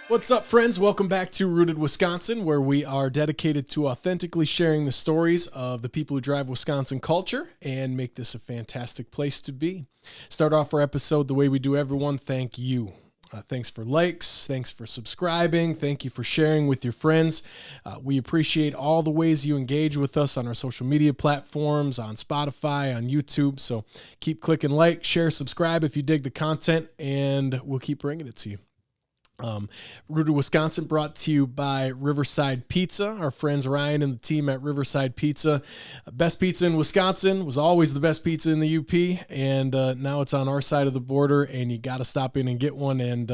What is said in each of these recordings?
What's up, friends? Welcome back to Rooted Wisconsin, where we are dedicated to authentically sharing the stories of the people who drive Wisconsin culture and make this a fantastic place to be. Start off our episode the way we do everyone. Thank you. Thanks for likes. Thanks for subscribing. Thank you for sharing with your friends. We appreciate all the ways you engage with us on our social media platforms, on Spotify, on YouTube. So keep clicking like, share, subscribe if you dig the content, and we'll keep bringing it to you. Rooted Wisconsin brought to you by Riverside Pizza. Our friends Ryan and the team at Riverside Pizza. Best pizza in Wisconsin, was always the best pizza in the UP, and now it's on our side of the border, and you got to stop in and get one. And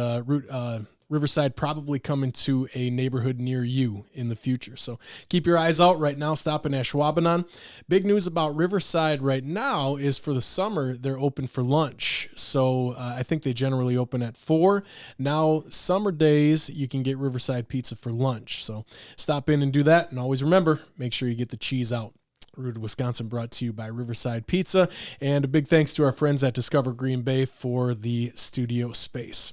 Riverside probably coming to a neighborhood near you in the future. So keep your eyes out. Right now, stop in Ashwaubenon. Big news about Riverside right now is for the summer, they're open for lunch. So I think they generally open at 4. Now, summer days, you can get Riverside Pizza for lunch. So stop in and do that. And always remember, make sure you get the cheese out. Rooted Wisconsin brought to you by Riverside Pizza. And a big thanks to our friends at Discover Green Bay for the studio space.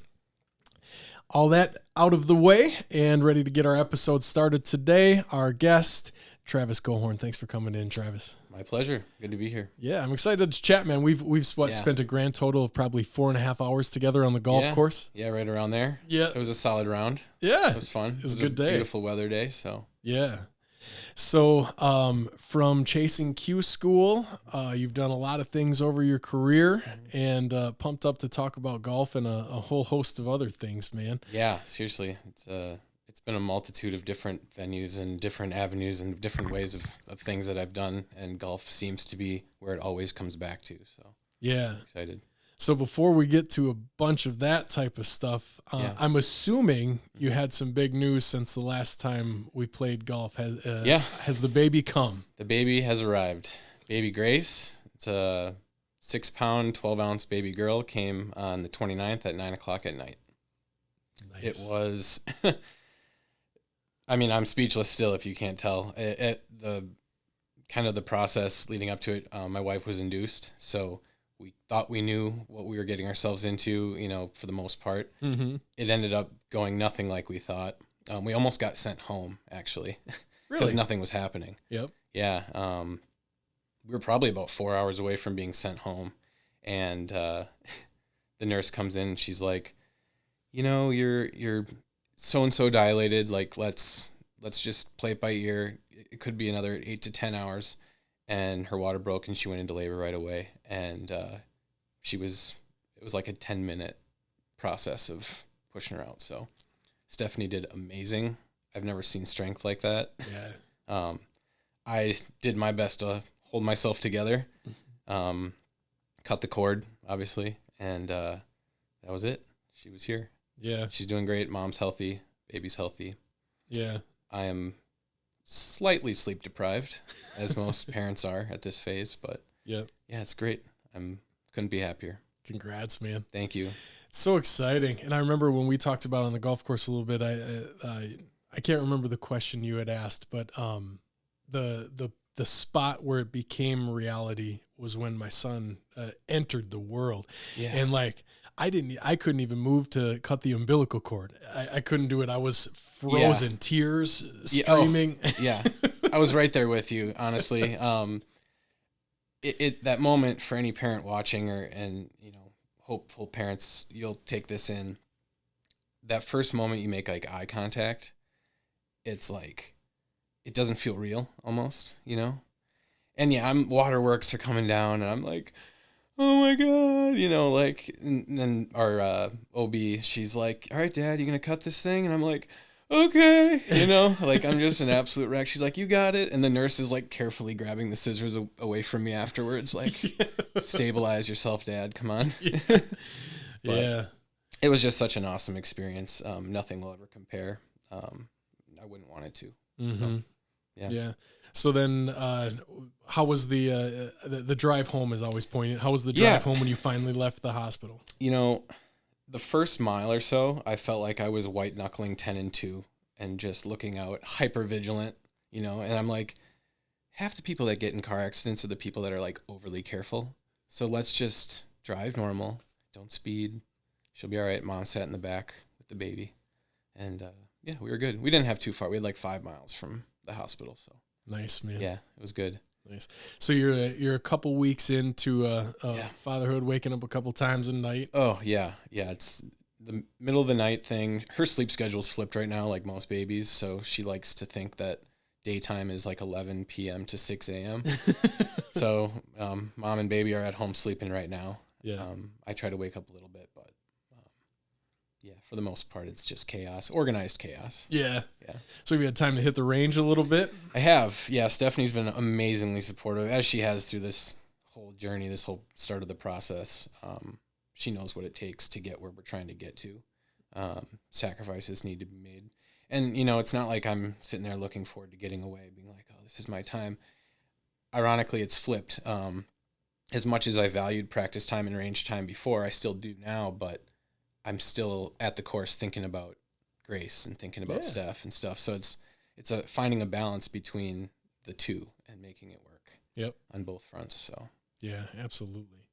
All that out of the way and ready to get our episode started today. Our guest, Travis Kohorn. Thanks for coming in, Travis. My pleasure. Good to be here. Yeah, I'm excited to chat, man. We've spent a grand total of probably 4.5 hours together on the golf course. Yeah, right around there. Yeah. It was a solid round. Yeah. It was fun. It was a good day. Beautiful weather day, so. Yeah. So from chasing Q school, you've done a lot of things over your career and pumped up to talk about golf and a whole host of other things, man. Yeah, seriously. It's been a multitude of different venues and different avenues and different ways of things that I've done, and golf seems to be where it always comes back to. So yeah, I'm excited. So before we get to a bunch of that type of stuff, I'm assuming you had some big news since the last time we played golf. Has the baby come? The baby has arrived. Baby Grace. It's a 6-pound, 12-ounce baby girl. Came on the 29th at 9 o'clock at night. Nice. It was, I mean, I'm speechless still if you can't tell. The process leading up to it, my wife was induced, so we thought we knew what we were getting ourselves into, for the most part. Mm-hmm. It ended up going nothing like we thought. We almost got sent home, actually. Really? Because nothing was happening. Yep. Yeah. We were probably about 4 hours away from being sent home. And the nurse comes in and she's like, you're so-and-so dilated. Like, let's just play it by ear. It could be another 8 to 10 hours. And her water broke and she went into labor right away. And it was like a 10-minute process of pushing her out. So Stephanie did amazing. I've never seen strength like that. Yeah. I did my best to hold myself together, cut the cord, obviously. And that was it. She was here. Yeah. She's doing great. Mom's healthy. Baby's healthy. Yeah. I am slightly sleep deprived, as most parents are at this phase, but yeah, it's great. Couldn't be happier. Congrats, man. Thank you. It's so exciting. And I remember when we talked about it on the golf course a little bit, I can't remember the question you had asked, but the spot where it became reality was when my son entered the world. Yeah. And I couldn't even move to cut the umbilical cord. I couldn't do it. I was frozen, tears streaming. Yeah. I was right there with you, honestly. That moment for any parent watching and hopeful parents, you'll take this in. That first moment you make eye contact, it's like, it doesn't feel real almost, And yeah, waterworks are coming down and I'm like, oh my God, and then our OB, she's like, all right, Dad, you going to cut this thing? And I'm like, okay, I'm just an absolute wreck. She's like, you got it. And the nurse is carefully grabbing the scissors away from me afterwards. Stabilize yourself, Dad. Come on. Yeah. It was just such an awesome experience. Nothing will ever compare. I wouldn't want it to. Mm-hmm. So, yeah. So then, how was the drive home? Is always poignant. How was the drive home when you finally left the hospital? The first mile or so, I felt like I was white knuckling 10 and 2 and just looking out, hyper vigilant. And I'm like, half the people that get in car accidents are the people that are overly careful. So let's just drive normal, don't speed. She'll be all right. Mom sat in the back with the baby. And yeah, we were good. We didn't have too far. We had like 5 miles from the hospital. So Nice, man. yeah, it was good. Nice. So you're a couple weeks into Yeah. fatherhood, waking up a couple times a night. Oh yeah. Yeah. It's the middle of the night thing. Her sleep schedule's flipped right now, like most babies. So she likes to think that daytime is like 11 p.m. to 6 a.m. So mom and baby are at home sleeping right now. Yeah. I try to wake up a little bit, but yeah, for the most part, it's just chaos, organized chaos. Yeah. Yeah. So you had time to hit the range a little bit? I have. Yeah, Stephanie's been amazingly supportive, as she has through this whole journey, this whole start of the process. She knows what it takes to get where we're trying to get to. Sacrifices need to be made. And, it's not like I'm sitting there looking forward to getting away, being like, oh, this is my time. Ironically, it's flipped. As much as I valued practice time and range time before, I still do now, but I'm still at the course thinking about Grace and thinking about Steph and stuff. So it's finding a balance between the two and making it work. Yep. On both fronts. So yeah, absolutely.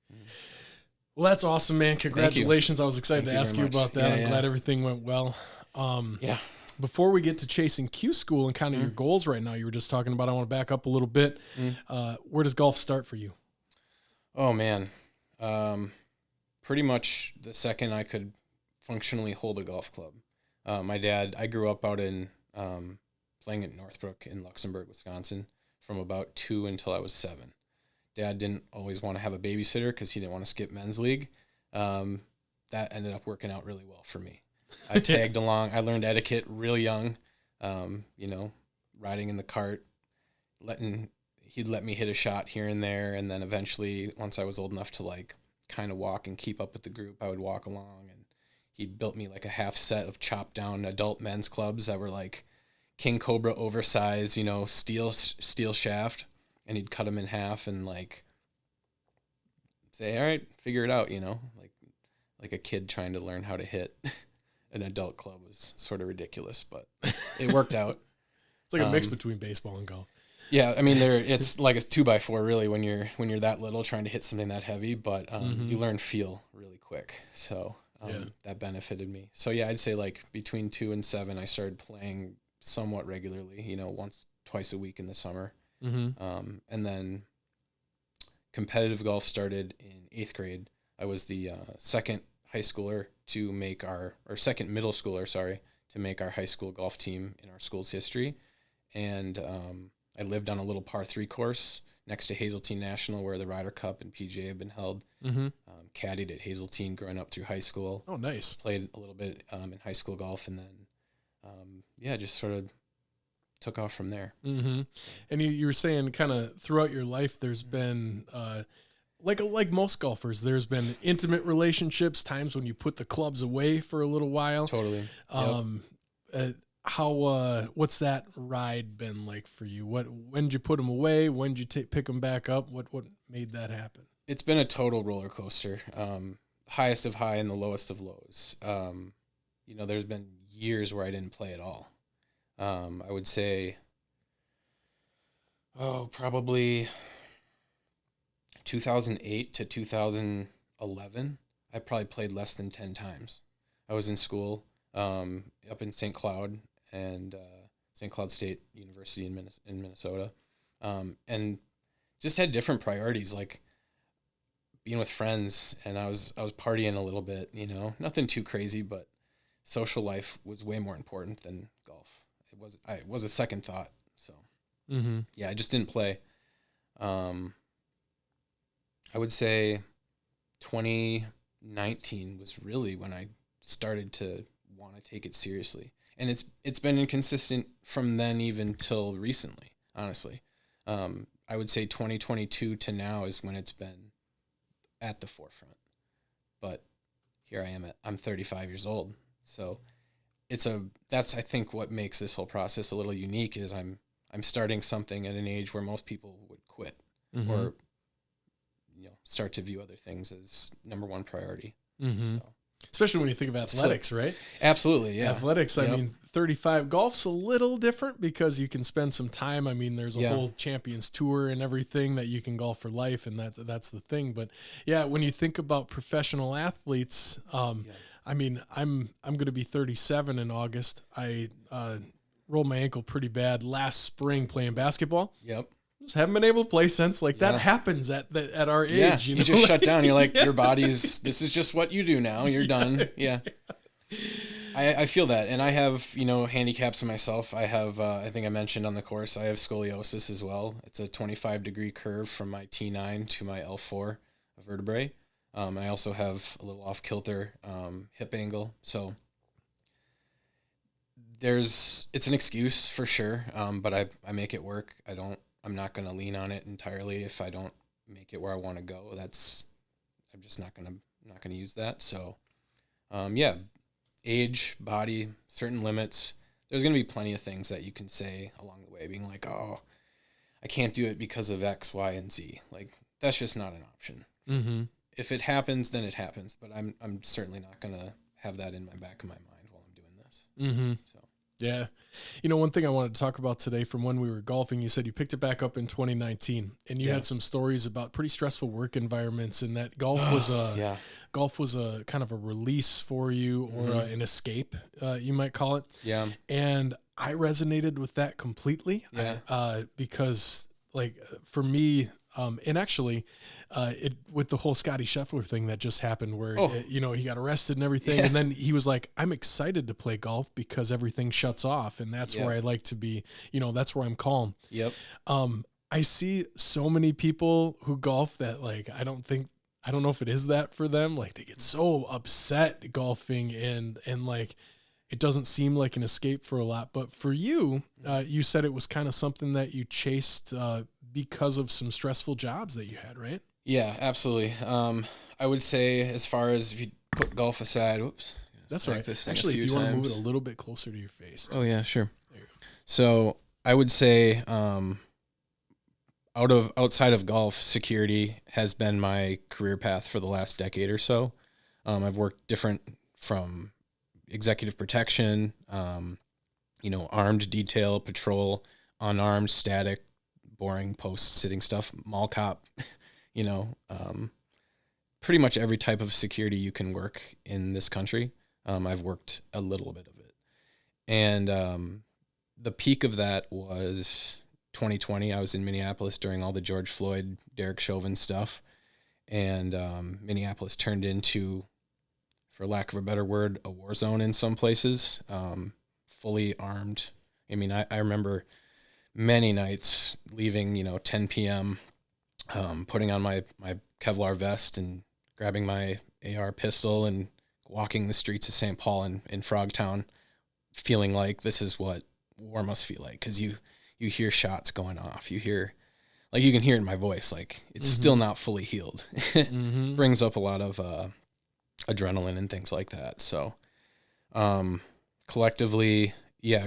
Well, that's awesome, man. Congratulations. I was excited to ask you about that. I'm glad everything went well. Yeah. Before we get to chasing Q school and kind of your goals right now, you were just talking about, I want to back up a little bit. Where does golf start for you? Oh man. Pretty much the second I could functionally hold a golf club. My dad, I grew up out in playing at Northbrook in Luxembourg, Wisconsin from about 2 until I was 7. Dad didn't always want to have a babysitter because he didn't want to skip men's league. That ended up working out really well for me. I tagged along. I learned etiquette real young, riding in the cart, he'd let me hit a shot here and there. And then eventually, once I was old enough to like kind of walk and keep up with the group, I would walk along, and he built me like a half set of chopped down adult men's clubs that were like King Cobra oversized, steel shaft. And he'd cut them in half and like say, all right, figure it out, like a kid trying to learn how to hit an adult club was sort of ridiculous, but it worked out. It's like a mix between baseball and golf. Yeah. I mean, it's like a 2x4 really when you're that little trying to hit something that heavy, but you learn feel really quick. So that benefited me. So yeah, I'd say like between 2 and 7, I started playing somewhat regularly, once, twice a week in the summer. And then competitive golf started in 8th grade. I was the second middle schooler, to make our high school golf team in our school's history. And I lived on a little par 3 course next to Hazeltine National where the Ryder Cup and PGA have been held. Caddied at Hazeltine growing up through high school. Oh, nice. Played a little bit in high school golf, and then, just sort of took off from there. And you were saying kind of throughout your life, there's been, like most golfers, there's been intimate relationships, times when you put the clubs away for a little while. Totally. What's that ride been like for you? When did you put them away? When did you pick them back up? What made that happen? It's been a total roller coaster. Highest of high and the lowest of lows. There's been years where I didn't play at all. I would say, probably 2008 to 2011, I probably played less than 10 times. I was in school up in St. Cloud and St. Cloud State University in Minnesota, and just had different priorities, like being with friends, and I was partying a little bit, nothing too crazy, but social life was way more important than golf. It was a second thought. So yeah, I just didn't play. I would say 2019 was really when I started to want to take it seriously. And it's been inconsistent from then even till recently, honestly. I would say 2022 to now is when it's been at the forefront. But here I am I'm 35 years old. So that's I think what makes this whole process a little unique is I'm starting something at an age where most people would quit or start to view other things as number one priority. So, especially when you think of athletics, right? Absolutely, yeah. Athletics, I mean, 35 golf's a little different because you can spend some time. I mean, there's a whole Champions Tour and everything that you can golf for life, and that's the thing. But yeah, when you think about professional athletes, I mean, I'm going to be 37 in August. I rolled my ankle pretty bad last spring playing basketball. Yep. Just haven't been able to play since. Like that happens at our age. You just shut down. You're like, your body's, this is just what you do now. You're done. Yeah. I feel that. And I have, handicaps in myself. I have, I think I mentioned on the course, I have scoliosis as well. It's a 25-degree curve from my T9 to my L4 vertebrae. I also have a little off-kilter hip angle. So it's an excuse for sure, but I make it work. I'm not going to lean on it entirely. If I don't make it where I want to go, I'm just not going to use that. So, age, body, certain limits. There's going to be plenty of things that you can say along the way, being like, oh, I can't do it because of X, Y, and Z. Like, that's just not an option. Mm-hmm. If it happens, then it happens. But I'm certainly not going to have that in my back of my mind while I'm doing this. Mm-hmm. So. Yeah. One thing I wanted to talk about today from when we were golfing, you said you picked it back up in 2019 and you had some stories about pretty stressful work environments, and that golf was a kind of a release for you, or an escape, you might call it. Yeah. And I resonated with that completely. Yeah. Because like for me, and actually, with the whole Scotty Scheffler thing that just happened, where he got arrested and everything, and then he was like, "I'm excited to play golf because everything shuts off, and that's where I like to be. That's where I'm calm." Yep. I see so many people who golf that like I don't know if it is that for them. Like they get so upset golfing, and like it doesn't seem like an escape for a lot. But for you, you said it was kind of something that you chased because of some stressful jobs that you had, right? Yeah, absolutely. I would say, as far as if you put golf aside, that's right. Actually, if you want to move it a little bit closer to your face. Oh yeah, sure. There you go. So I would say, outside of golf, security has been my career path for the last decade or so. I've worked different from executive protection, armed detail, patrol, unarmed, static, boring post sitting stuff, mall cop, pretty much every type of security you can work in this country. I've worked a little bit of it. And the peak of that was 2020. I was in Minneapolis during all the George Floyd, Derek Chauvin stuff. And Minneapolis turned into, for lack of a better word, a war zone in some places, fully armed. I mean, I remember many nights leaving, 10 p.m., putting on my Kevlar vest and grabbing my AR pistol and walking the streets of St. Paul in Frogtown, feeling like this is what war must feel like, because you hear shots going off. You hear, like, you can hear it in my voice, like it's still not fully healed. Brings up a lot of adrenaline and things like that. So collectively,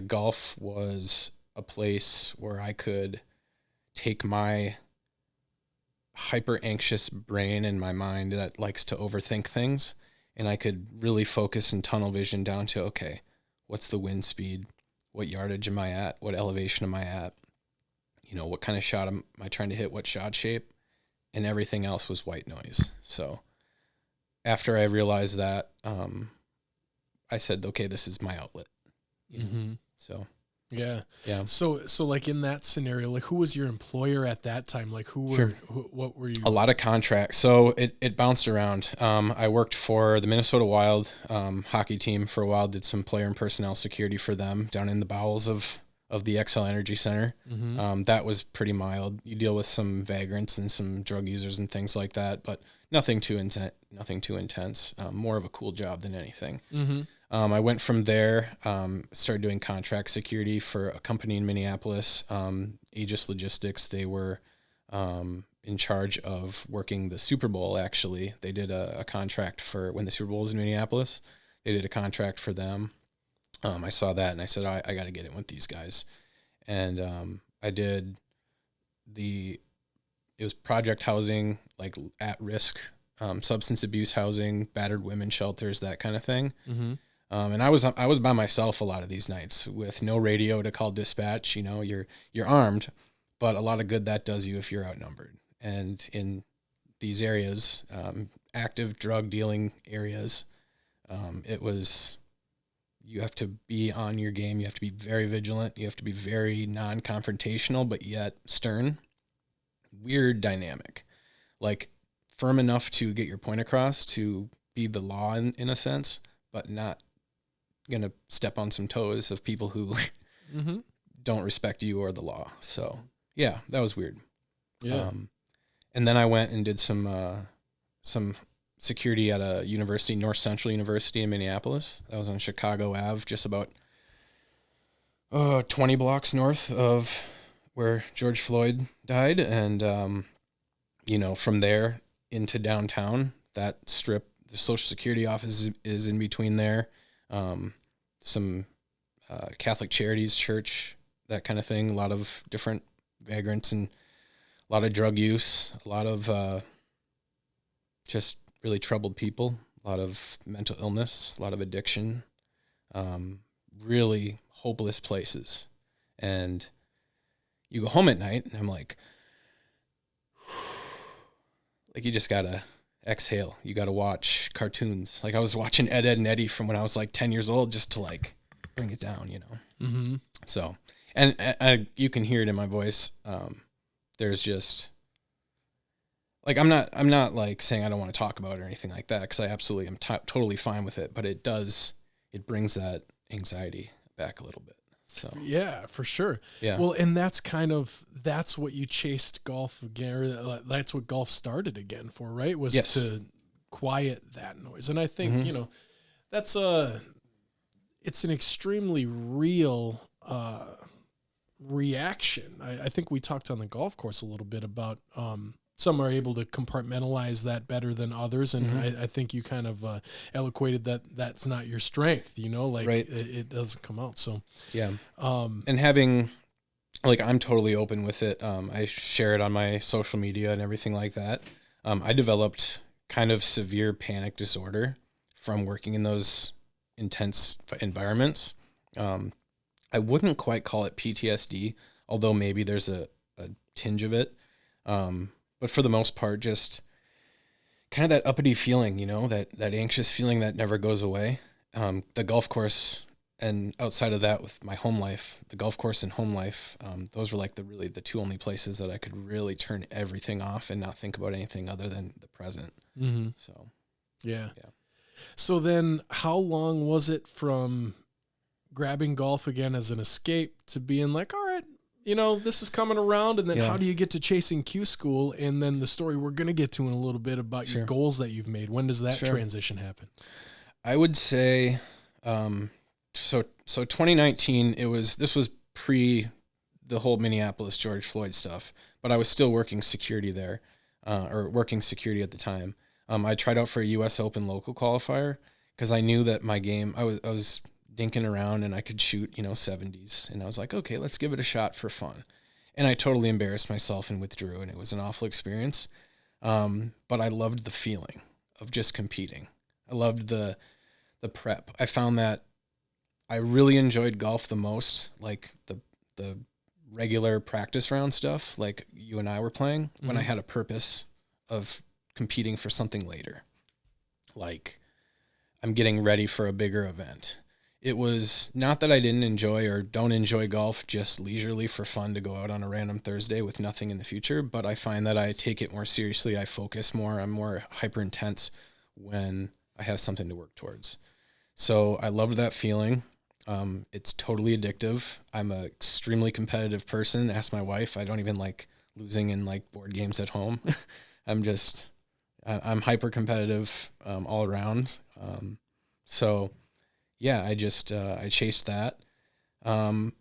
golf was a place where I could take my hyper anxious brain and my mind that likes to overthink things, and I could really focus and tunnel vision down to, okay, what's the wind speed? What yardage am I at? What elevation am I at? What kind of shot am I trying to hit? What shot shape? And everything else was white noise. So after I realized that, I said, okay, this is my outlet. So yeah. Yeah. So like in that scenario, like who was your employer at that time? Like what were you? A lot of contracts. So it bounced around. I worked for the Minnesota Wild hockey team for a while, did some player and personnel security for them down in the bowels of the XL Energy Center. That was pretty mild. You deal with some vagrants and some drug users and things like that, but nothing too intense. More of a cool job than anything. I went from there, started doing contract security for a company in Minneapolis, Aegis Logistics. They were in charge of working the Super Bowl, actually. They did a contract for when the Super Bowl was in Minneapolis. They did a contract for them. I saw that and I said, I got to get in with these guys. And I did it was project housing, like at-risk substance abuse housing, battered women shelters, that kind of thing. And I was by myself a lot of these nights with no radio to call dispatch. You're armed, but a lot of good that does you if you're outnumbered. And in these areas, active drug dealing areas, You have to be on your game. You have to be very vigilant. You have to be very non-confrontational, but yet stern. Weird dynamic. Like firm enough to get your point across, to be the law in a sense, but not going to step on some toes of people who don't respect you or the law. So yeah, that was weird. Yeah. And then I went and did some security at a university, North Central University in Minneapolis. That was on Chicago Ave, just about 20 blocks north of where George Floyd died. And, from there into downtown, that strip, the Social Security office is in between there. Some Catholic Charities church, that kind of thing. A lot of different vagrants and a lot of drug use, a lot of just really troubled people, a lot of mental illness, a lot of addiction, really hopeless places. And you go home at night and I'm like you just gotta exhale. You gotta watch cartoons. Like I was watching Ed, Edd and Eddy from when I was like 10 years old, just to like bring it down, Mm-hmm. So, and you can hear it in my voice. There's just like, I'm not like saying I don't want to talk about it or anything like that, because I absolutely am totally fine with it, but it brings that anxiety back a little bit. So yeah, for sure. Yeah. Well, and that's what you chased golf again, or that's what golf started again for, right? Was Yes. to quiet that noise. And I think, Mm-hmm. that's it's an extremely real reaction. I think we talked on the golf course a little bit about some are able to compartmentalize that better than others, and I think you kind of eloquated that's not your strength, Right. it doesn't come out. So Yeah. And having, like, I'm totally open with it. I share it on my social media and everything like that. I developed kind of severe panic disorder from working in those intense environments. I wouldn't quite call it PTSD, although maybe there's a tinge of it. But for the most part, just kind of that uppity feeling, that anxious feeling that never goes away. The golf course, and outside of that with my home life, the golf course and home life, those were like the two only places that I could really turn everything off and not think about anything other than the present. Mm-hmm. So, yeah. Yeah. So then how long was it from grabbing golf again as an escape to being like, all right, this is coming around, and then Yeah. how do you get to chasing Q School, and then the story we're going to get to in a little bit about your Sure. goals that you've made? When does that Sure. transition happen? I would say, so 2019, this was pre the whole Minneapolis George Floyd stuff, but I was still working security there, or working security at the time. I tried out for a U.S. Open local qualifier because I knew that my game, I was dinking around and I could shoot, 70s. And I was like, okay, let's give it a shot for fun. And I totally embarrassed myself and withdrew, and it was an awful experience. But I loved the feeling of just competing. I loved the prep. I found that I really enjoyed golf the most, like the regular practice round stuff, like you and I were playing, when I had a purpose of competing for something later. Like I'm getting ready for a bigger event. It was not that I didn't enjoy or don't enjoy golf just leisurely for fun to go out on a random Thursday with nothing in the future, but I find that I take it more seriously. I focus more. I'm more hyper intense when I have something to work towards. So I loved that feeling. It's totally addictive. I'm an extremely competitive person. Ask my wife. I don't even like losing in like board games at home. I'm hyper competitive all around. So yeah, I chased that. I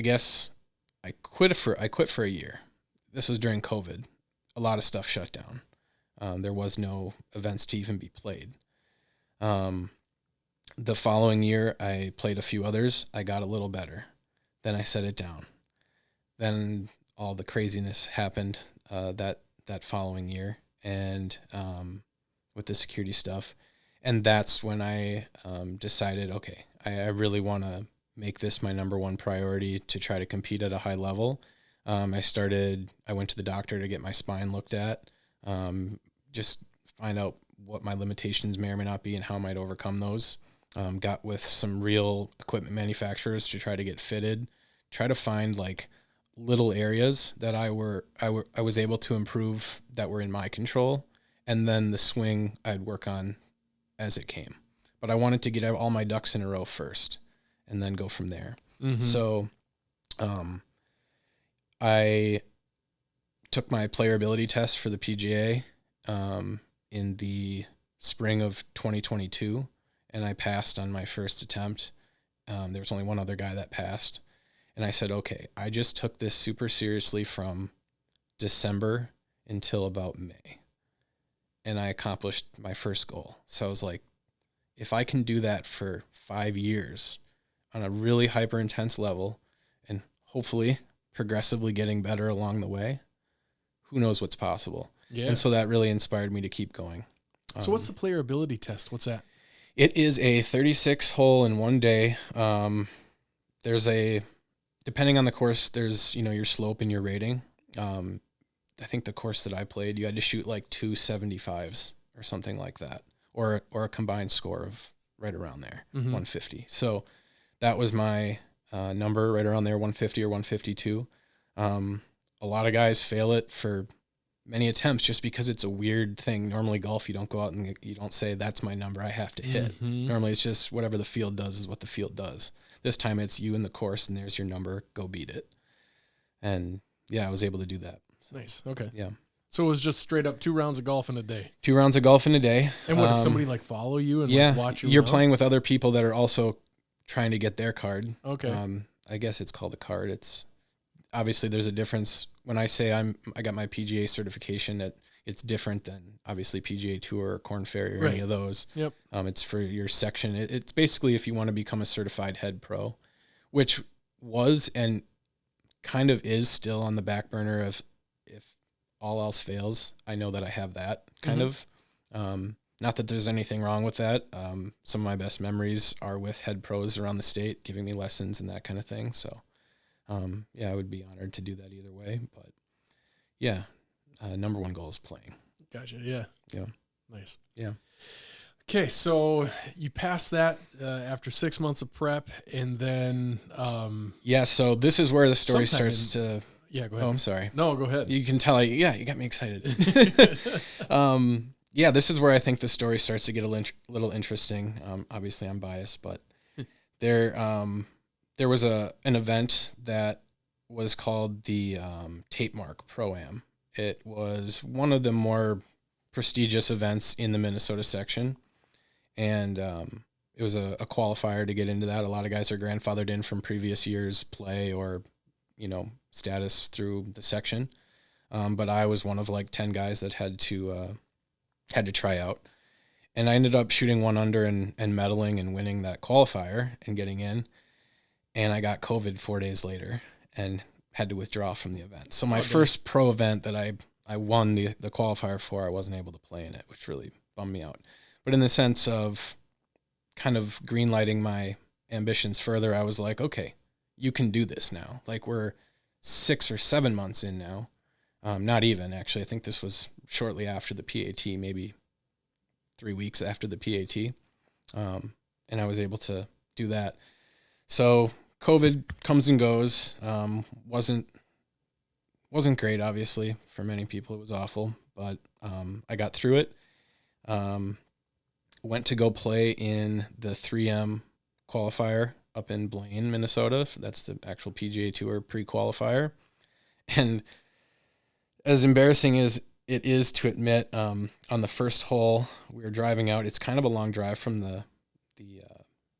guess I quit for a year. This was during COVID. A lot of stuff shut down. There was no events to even be played. The following year, I played a few others. I got a little better. Then I set it down. Then all the craziness happened that following year, and with the security stuff. And that's when I decided, okay, I really want to make this my number one priority to try to compete at a high level. I went to the doctor to get my spine looked at, just find out what my limitations may or may not be and how I might overcome those. Got with some real equipment manufacturers to try to get fitted, try to find like little areas that I was able to improve that were in my control. And then the swing I'd work on as it came. But I wanted to get all my ducks in a row first and then go from there. Mm-hmm. So I took my player ability test for the PGA in the spring of 2022, and I passed on my first attempt. There was only one other guy that passed. And I said, okay, I just took this super seriously from December until about May. And I accomplished my first goal. So I was like, if I can do that for 5 years on a really hyper intense level and hopefully progressively getting better along the way, who knows what's possible. Yeah. And so that really inspired me to keep going. So what's the player ability test? What's that? It is a 36 hole in one day. Depending on the course, there's, your slope and your rating. I think the course that I played, you had to shoot like 275s or something like that, or a combined score of right around there, 150. So that was my number, right around there, 150 or 152. A lot of guys fail it for many attempts just because it's a weird thing. Normally golf, you don't go out and you don't say, that's my number I have to hit. Normally it's just whatever the field does is what the field does. This time it's you in the course and there's your number, go beat it. And yeah, I was able to do that. So, nice. Okay. Yeah. So it was just straight up 2 rounds of golf in a day. 2 rounds of golf in a day. And what, does somebody like follow you and like watch you? You're playing with other people that are also trying to get their card. Okay. I guess it's called a card. It's obviously there's a difference. When I say I got my PGA certification, that it's different than obviously PGA Tour or Korn Ferry or any of those. Yep. It's for your section. It's basically if you want to become a certified head pro, which was and kind of is still on the back burner of if all else fails, I know that I have that kind of. Not that there's anything wrong with that. Some of my best memories are with head pros around the state, giving me lessons and that kind of thing. So, I would be honored to do that either way. But, yeah, number one goal is playing. Gotcha, yeah. Yeah. Nice. Yeah. Okay, so you passed that after 6 months of prep, and then... so this is where the story starts to... Yeah, go ahead. Oh, I'm sorry. No, go ahead. You can tell, you got me excited. This is where I think the story starts to get a little interesting. Obviously, I'm biased, but there was an event that was called the Tape Mark Pro-Am. It was one of the more prestigious events in the Minnesota section, and it was a qualifier to get into that. A lot of guys are grandfathered in from previous years' play or, status through the section. But I was one of like 10 guys that had to try out. And I ended up shooting 1 under and medaling and winning that qualifier and getting in. And I got COVID 4 days later and had to withdraw from the event. So my first pro event that I won the qualifier for, I wasn't able to play in it, which really bummed me out. But in the sense of kind of green-lighting my ambitions further, I was like, okay, you can do this now. Like we're 6 or 7 months in now. Not even, actually. I think this was shortly after the PAT, maybe 3 weeks after the PAT. And I was able to do that. So COVID comes and goes. Wasn't great, obviously. For many people, it was awful. But I got through it. Went to go play in the 3M qualifier up in Blaine, Minnesota. That's the actual PGA Tour pre-qualifier. And as embarrassing as it is to admit, on the first hole, we were driving out. It's kind of a long drive from the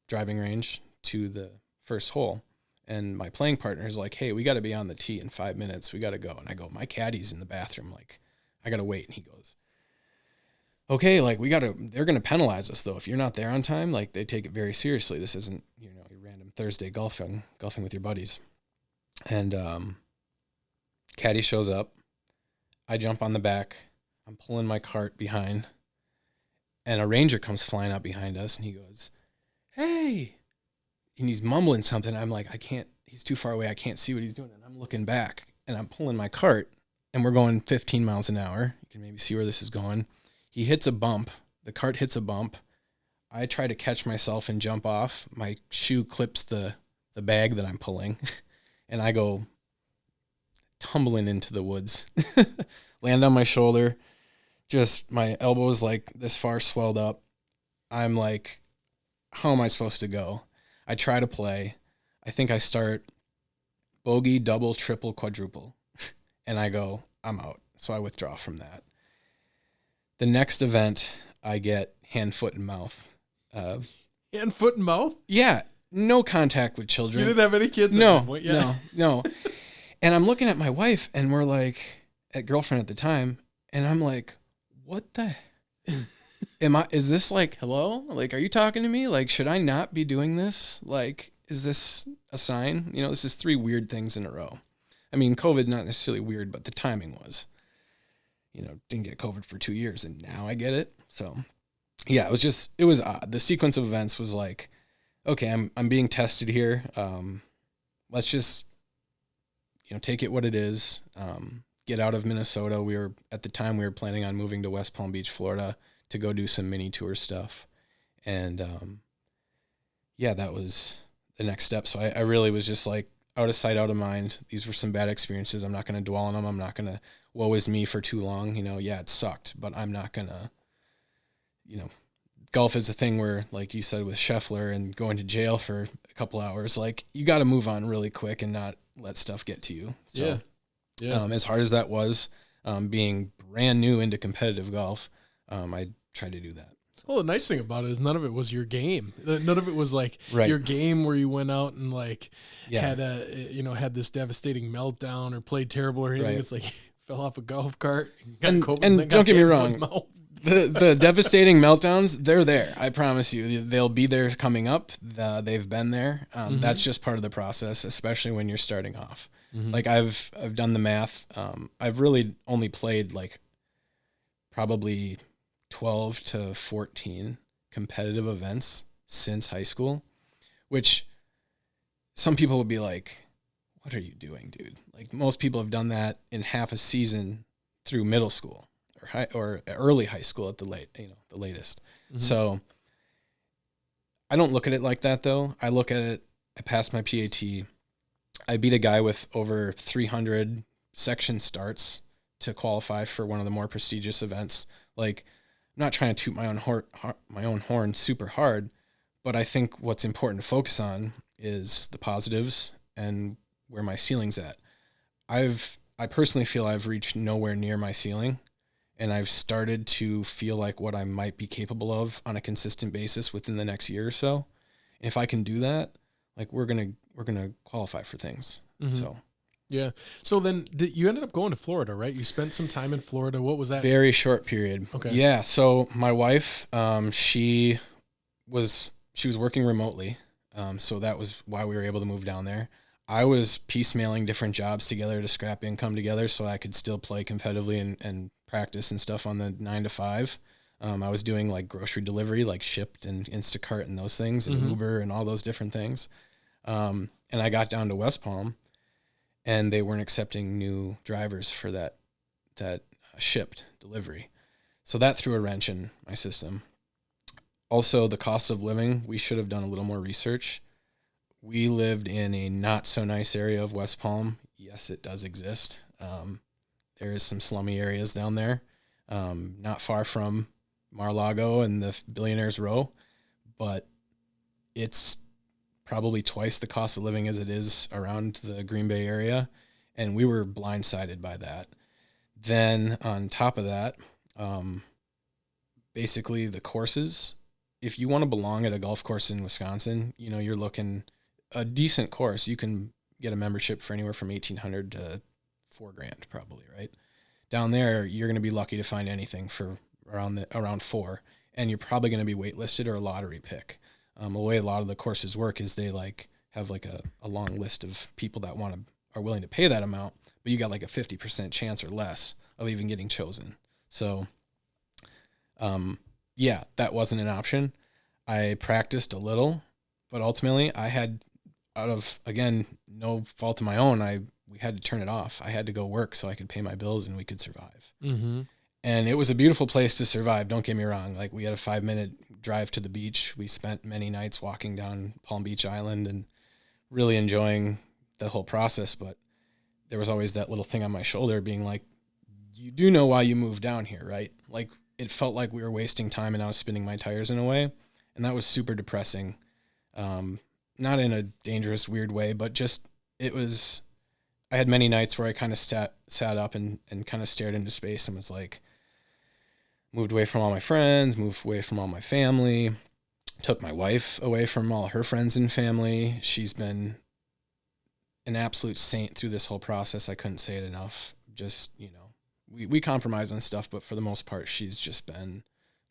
driving range to the first hole. And my playing partner is like, hey, we got to be on the tee in 5 minutes. We got to go. And I go, my caddy's in the bathroom. Like, I got to wait. And he goes, okay, like they're going to penalize us though. If you're not there on time, like they take it very seriously. This isn't, your random Thursday golfing with your buddies. And caddy shows up. I jump on the back. I'm pulling my cart behind. And a ranger comes flying up behind us and he goes, hey. And he's mumbling something. I'm like, he's too far away. I can't see what he's doing. And I'm looking back and I'm pulling my cart and we're going 15 miles an hour. You can maybe see where this is going. He hits a bump The cart hits a bump. I try to catch myself and jump off. My shoe clips the bag that I'm pulling, and I go tumbling into the woods. Land on my shoulder. Just my elbow is like this far swelled up. I'm like, how am I supposed to go? I try to play. I think I start bogey, double, triple, quadruple. And I go, I'm out. So I withdraw from that. The next event, I get hand, foot, and mouth. Hand, foot, and mouth? Yeah. No contact with children. You didn't have any kids? No, no. And I'm looking at my wife, and we're like, at girlfriend at the time, and I'm like, what the is this like, hello? Like, are you talking to me? Like, should I not be doing this? Like, is this a sign? You know, this is 3 weird things in a row. I mean, COVID, not necessarily weird, but the timing was, you know, didn't get COVID for 2 years, and now I get it. So yeah, it was odd. The sequence of events was like, okay, I'm being tested here. Let's just, you know, take it what it is. Get out of Minnesota. At the time we were planning on moving to West Palm Beach, Florida to go do some mini tour stuff. And, yeah, that was the next step. So I really was just like, out of sight, out of mind. These were some bad experiences. I'm not going to dwell on them. I'm not going to woe is me for too long. You know, yeah, it sucked, but I'm not going to, you know, golf is a thing where, like you said, with Scheffler and going to jail for a couple hours, like, you got to move on really quick and not let stuff get to you. So, yeah. As hard as that was, being brand new into competitive golf, I tried to do that. Well, the nice thing about it is none of it was your game. None of it was like your game where you went out and like had this devastating meltdown or played terrible or anything. Right. It's like you fell off a golf cart and got COVID and don't get me wrong, the devastating meltdowns, they're there. I promise you, they'll be there coming up. They've been there. That's just part of the process, especially when you're starting off. Mm-hmm. Like I've done the math. I've really only played like probably 12 to 14 competitive events since high school, which some people would be like, what are you doing, dude? Like, most people have done that in half a season through middle school or early high school at the latest. Mm-hmm. So I don't look at it like that though. I look at it, I passed my PAT. I beat a guy with over 300 section starts to qualify for one of the more prestigious events. Like, I'm not trying to toot my own horn super hard, but I think what's important to focus on is the positives and where my ceiling's at. I personally feel I've reached nowhere near my ceiling, and I've started to feel like what I might be capable of on a consistent basis within the next year or so. And if I can do that, like, we're gonna qualify for things. Mm-hmm. So. Yeah. So then you ended up going to Florida, right? You spent some time in Florida. What was that? Very short period. Okay. Yeah. So my wife, she was working remotely. So that was why we were able to move down there. I was piecemealing different jobs together to scrap income together so I could still play competitively and practice and stuff on the 9 to 5. I was doing like grocery delivery, like Shipt and Instacart and those things, and mm-hmm. Uber and all those different things. And I got down to West Palm, and they weren't accepting new drivers for that Shipt delivery. So that threw a wrench in my system. Also, the cost of living, we should have done a little more research. We lived in a not so nice area of West Palm. Yes, it does exist. There is some slummy areas down there, not far from Mar-a-Lago and the Billionaires Row, but it's probably twice the cost of living as it is around the Green Bay area, and we were blindsided by that. Then on top of that, basically the courses, if you want to belong at a golf course in Wisconsin, you know, you're looking a decent course, you can get a membership for anywhere from $1,800 to $4,000 probably, right? Down there, you're going to be lucky to find anything for around $4,000, and you're probably going to be waitlisted or a lottery pick. The way a lot of the courses work is they like have like a long list of people that are willing to pay that amount, but you got like a 50% chance or less of even getting chosen. So, yeah, that wasn't an option. I practiced a little, but ultimately I had, out of, again, no fault of my own, we had to turn it off. I had to go work so I could pay my bills and we could survive. Mm-hmm. And it was a beautiful place to survive. Don't get me wrong. Like, we had a 5-minute drive to the beach. We spent many nights walking down Palm Beach Island and really enjoying the whole process. But there was always that little thing on my shoulder being like, you do know why you moved down here, right? Like, it felt like we were wasting time and I was spinning my tires in a way. And that was super depressing. Not in a dangerous, weird way, but just, I had many nights where I kind of sat up and kind of stared into space and was like, moved away from all my friends, moved away from all my family, took my wife away from all her friends and family. She's been an absolute saint through this whole process. I couldn't say it enough. Just, we compromise on stuff, but for the most part, she's just been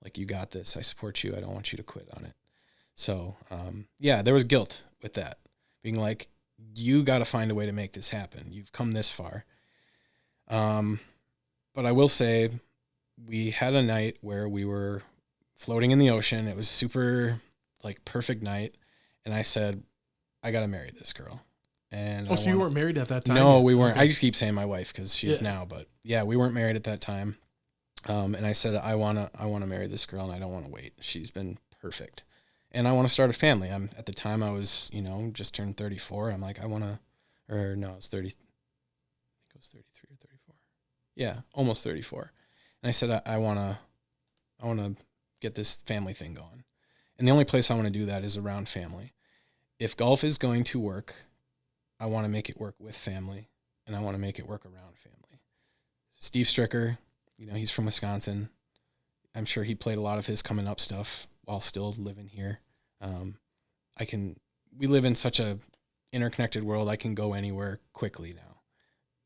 like, you got this. I support you. I don't want you to quit on it. So, there was guilt with that, being like, you got to find a way to make this happen. You've come this far. But I will say, we had a night where we were floating in the ocean. It was super, like, perfect night. And I said, I got to marry this girl. And so you weren't married at that time? No, we weren't. Okay. I just keep saying my wife because she is now. But yeah, we weren't married at that time. And I said, I wanna marry this girl, and I don't want to wait. She's been perfect. And I want to start a family. At the time I was, just turned 34. I'm like, I was 30. I think it was 33 or 34. Yeah, almost 34. And I said, I want to get this family thing going. And the only place I want to do that is around family. If golf is going to work, I want to make it work with family, and I want to make it work around family. Steve Stricker, he's from Wisconsin. I'm sure he played a lot of his coming up stuff while still living here. We live in such a interconnected world. I can go anywhere quickly now.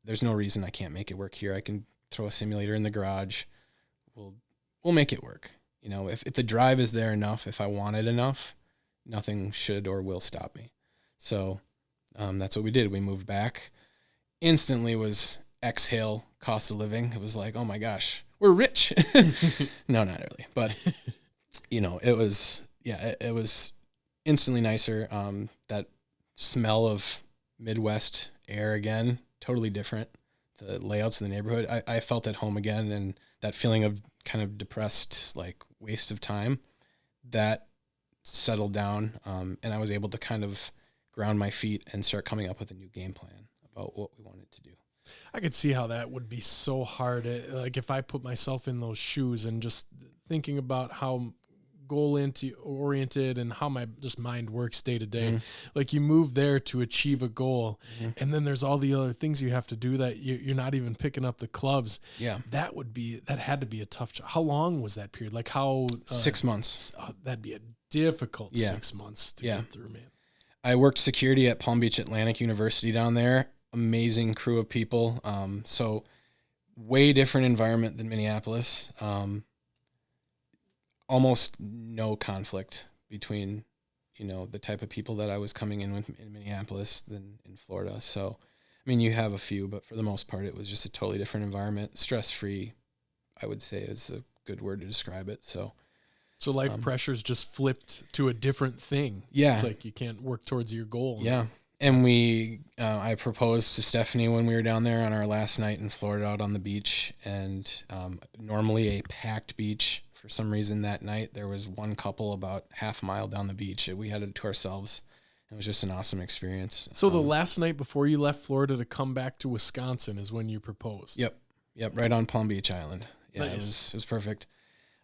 There's no reason I can't make it work here. I can throw a simulator in the garage. We'll make it work. If the drive is there enough, if I want it enough, nothing should or will stop me. So that's what we did. We moved back. Instantly was exhale cost of living. It was like, oh my gosh, we're rich. No, not really. But, it was instantly nicer. That smell of Midwest air again, totally different. The layouts of the neighborhood, I felt at home again, and that feeling of kind of depressed, like, waste of time, that settled down, and I was able to kind of ground my feet and start coming up with a new game plan about what we wanted to do. I could see how that would be so hard. Like, if I put myself in those shoes and just thinking about how goal-oriented and how my just mind works day to day. Mm-hmm. Like, you move there to achieve a goal, and then there's all the other things you have to do that you're not even picking up the clubs. Yeah, that had to be a tough job. How long was that period? Like, how 6 months? That'd be a difficult 6 months to get through, man. I worked security at Palm Beach Atlantic University down there. Amazing crew of people. So way different environment than Minneapolis. Almost no conflict between, the type of people that I was coming in with in Minneapolis than in Florida. So, you have a few, but for the most part, it was just a totally different environment. Stress-free, I would say, is a good word to describe it. So life pressures just flipped to a different thing. Yeah. It's like you can't work towards your goal. Yeah. And I proposed to Stephanie when we were down there on our last night in Florida out on the beach, and normally a packed beach. For some reason that night, there was one couple about half a mile down the beach. We had it to ourselves. It was just an awesome experience. So the last night before you left Florida to come back to Wisconsin is when you proposed? Yep, right on Palm Beach Island. Yeah, nice. It was perfect.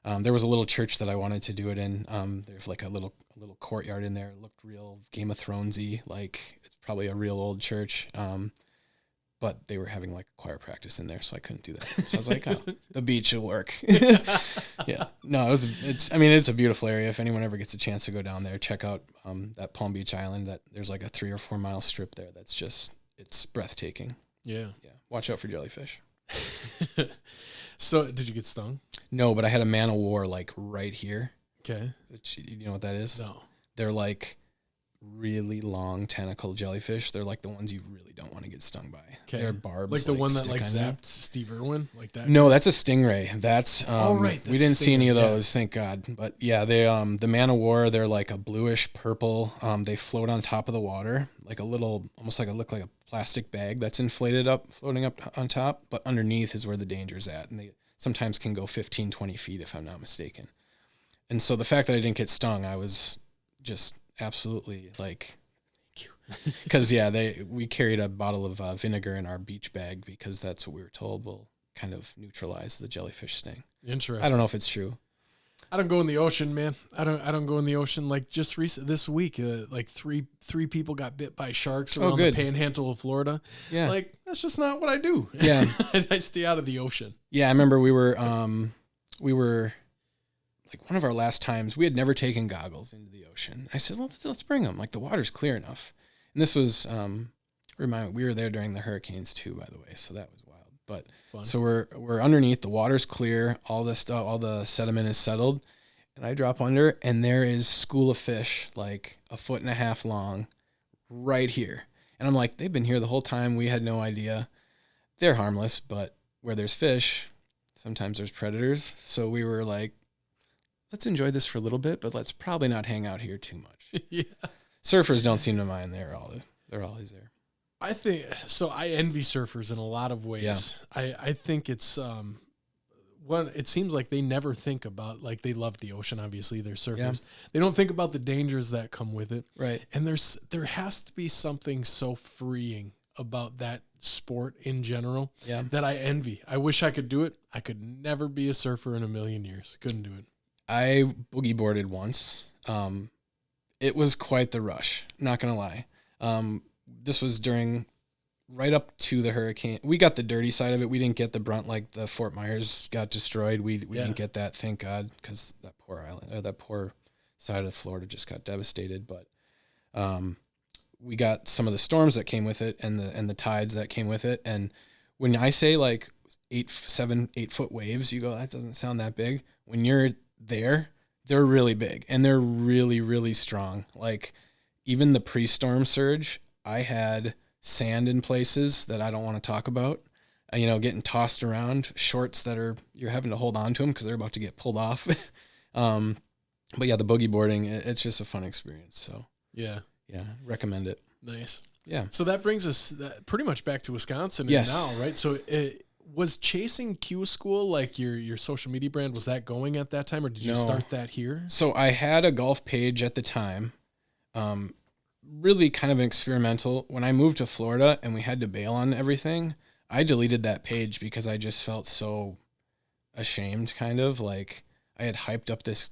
There was a little church that I wanted to do it in. There's like a little courtyard in there. It looked real Game of Thronesy, like it's probably a real old church. But they were having like a choir practice in there, so I couldn't do that. So I was like, oh, the beach will work. Yeah. No, it's a beautiful area. If anyone ever gets a chance to go down there, check out that Palm Beach Island. That there's like a 3 or 4 mile strip there. It's breathtaking. Yeah. Yeah. Watch out for jellyfish. So did you get stung? No, but I had a man of war like right here. Okay. Which, you know what that is? No. They're like really long tentacle jellyfish. They're like the ones you really don't want to get stung by. Okay. They're barbs. Like the one that like zapped Steve Irwin, like that? No, that's a stingray. That's right. We didn't see any of those, thank God. But yeah, they the man of war, they're like a bluish purple. They float on top of the water, like a little, almost like look like a plastic bag that's inflated up, floating up on top, but underneath is where the danger's at. And sometimes can go 15, 20 feet if I'm not mistaken. And so the fact that I didn't get stung, I was just absolutely like, because we carried a bottle of vinegar in our beach bag because that's what we were told will kind of neutralize the jellyfish sting. Interesting. I don't know if it's true. I don't go in the ocean, man. I don't go in the ocean. Like just this week, like three people got bit by sharks around the panhandle of Florida. Yeah. Like that's just not what I do. Yeah. I stay out of the ocean. Yeah. I remember we were like one of our last times, we had never taken goggles into the ocean. I said, let's bring them. Like the water's clear enough. And this was, we were there during the hurricanes too, by the way. So that was wild. But fun. So we're underneath, the water's clear, all this stuff, all the sediment is settled, and I drop under, and there is school of fish like 1.5 feet long right here. And I'm like, they've been here the whole time. We had no idea. They're harmless, but where there's fish, sometimes there's predators. So we were like, let's enjoy this for a little bit, but let's probably not hang out here too much. Yeah. Surfers don't seem to mind. They're always there. I think so. I envy surfers in a lot of ways. Yeah. I think it's it seems like they never think about, like, they love the ocean. Obviously they're surfers. Yeah. They don't think about the dangers that come with it. Right. And there has to be something so freeing about that sport in general that I envy. I wish I could do it. I could never be a surfer in a million years. Couldn't do it. I boogie boarded once. It was quite the rush. Not going to lie. This was right up to the hurricane. We got the dirty side of it. We didn't get the brunt, like the Fort Myers got destroyed. We didn't get that, thank God, because that poor island, or that poor side of Florida just got devastated. But we got some of the storms that came with it, and the tides that came with it. And when I say like 8 foot waves, you go, that doesn't sound that big. When you're there, they're really big, and they're really, really strong. Like even the pre-storm surge, I had sand in places that I don't want to talk about, getting tossed around, shorts that you're having to hold on to them because they're about to get pulled off. But yeah, the boogie boarding, it's just a fun experience. So yeah, recommend it. Nice. Yeah. So that brings us pretty much back to Wisconsin now, right? So was Chasing Q School, like your social media brand, was that going at that time, or did you start that here? So I had a golf page at the time. Really kind of experimental. When I moved to Florida and we had to bail on everything, I deleted that page because I just felt so ashamed, kind of like I had hyped up this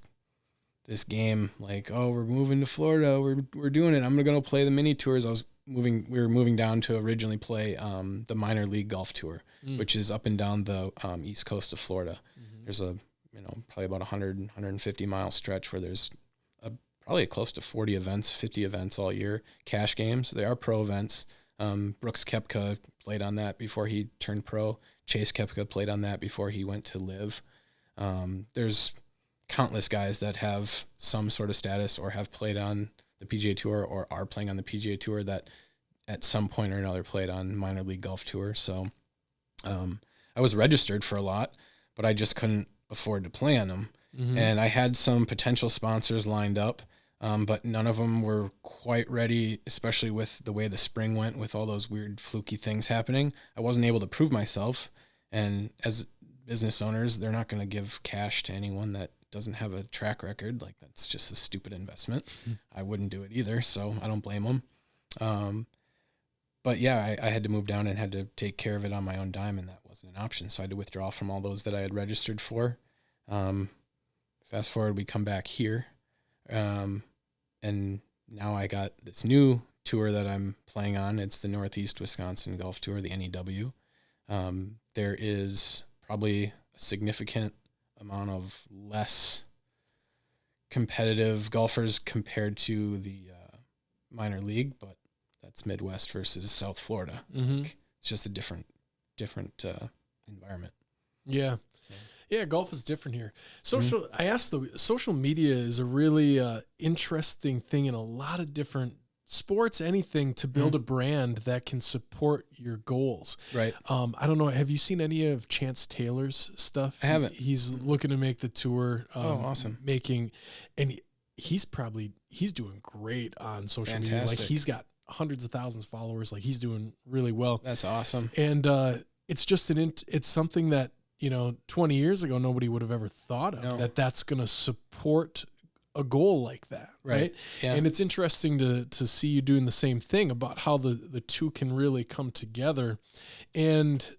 game, like, oh, we're moving to Florida, we're doing it, I'm gonna play the mini tours. We were moving down to originally play the minor league golf tour, which is up and down the east coast of Florida. Mm-hmm. There's probably about 150 mile stretch where there's probably close to 40 events, 50 events all year, cash games. They are pro events. Brooks Koepka played on that before he turned pro. Chase Koepka played on that before he went to live. There's countless guys that have some sort of status or have played on the PGA Tour or are playing on the PGA Tour that at some point or another played on minor league golf tour. So I was registered for a lot, but I just couldn't afford to play on them. Mm-hmm. And I had some potential sponsors lined up, but none of them were quite ready, especially with the way the spring went with all those weird fluky things happening. I wasn't able to prove myself. And as business owners, they're not going to give cash to anyone that doesn't have a track record. Like, that's just a stupid investment. Mm-hmm. I wouldn't do it either, so I don't blame them. But yeah, I had to move down and had to take care of it on my own dime, and that wasn't an option. So I had to withdraw from all those that I had registered for. Fast forward, we come back here. And now I got this new tour that I'm playing on. It's the Northeast Wisconsin Golf Tour, the NEW. There is probably a significant amount of less competitive golfers compared to the minor league, but that's Midwest versus South Florida. Mm-hmm. Like, it's just a different environment. Yeah. So. Yeah, golf is different here. I asked, social media is a really interesting thing in a lot of different sports, anything to build a brand that can support your goals. Right. I don't know. Have you seen any of Chance Taylor's stuff? I haven't. He's looking to make the tour. Awesome. He's doing great on social media. Like, he's got hundreds of thousands of followers. Like, he's doing really well. That's awesome. And it's just it's something that 20 years ago, nobody would have ever thought of No. that's going to support a goal like that. Right. Yeah. And it's interesting to see you doing the same thing about how the two can really come together. And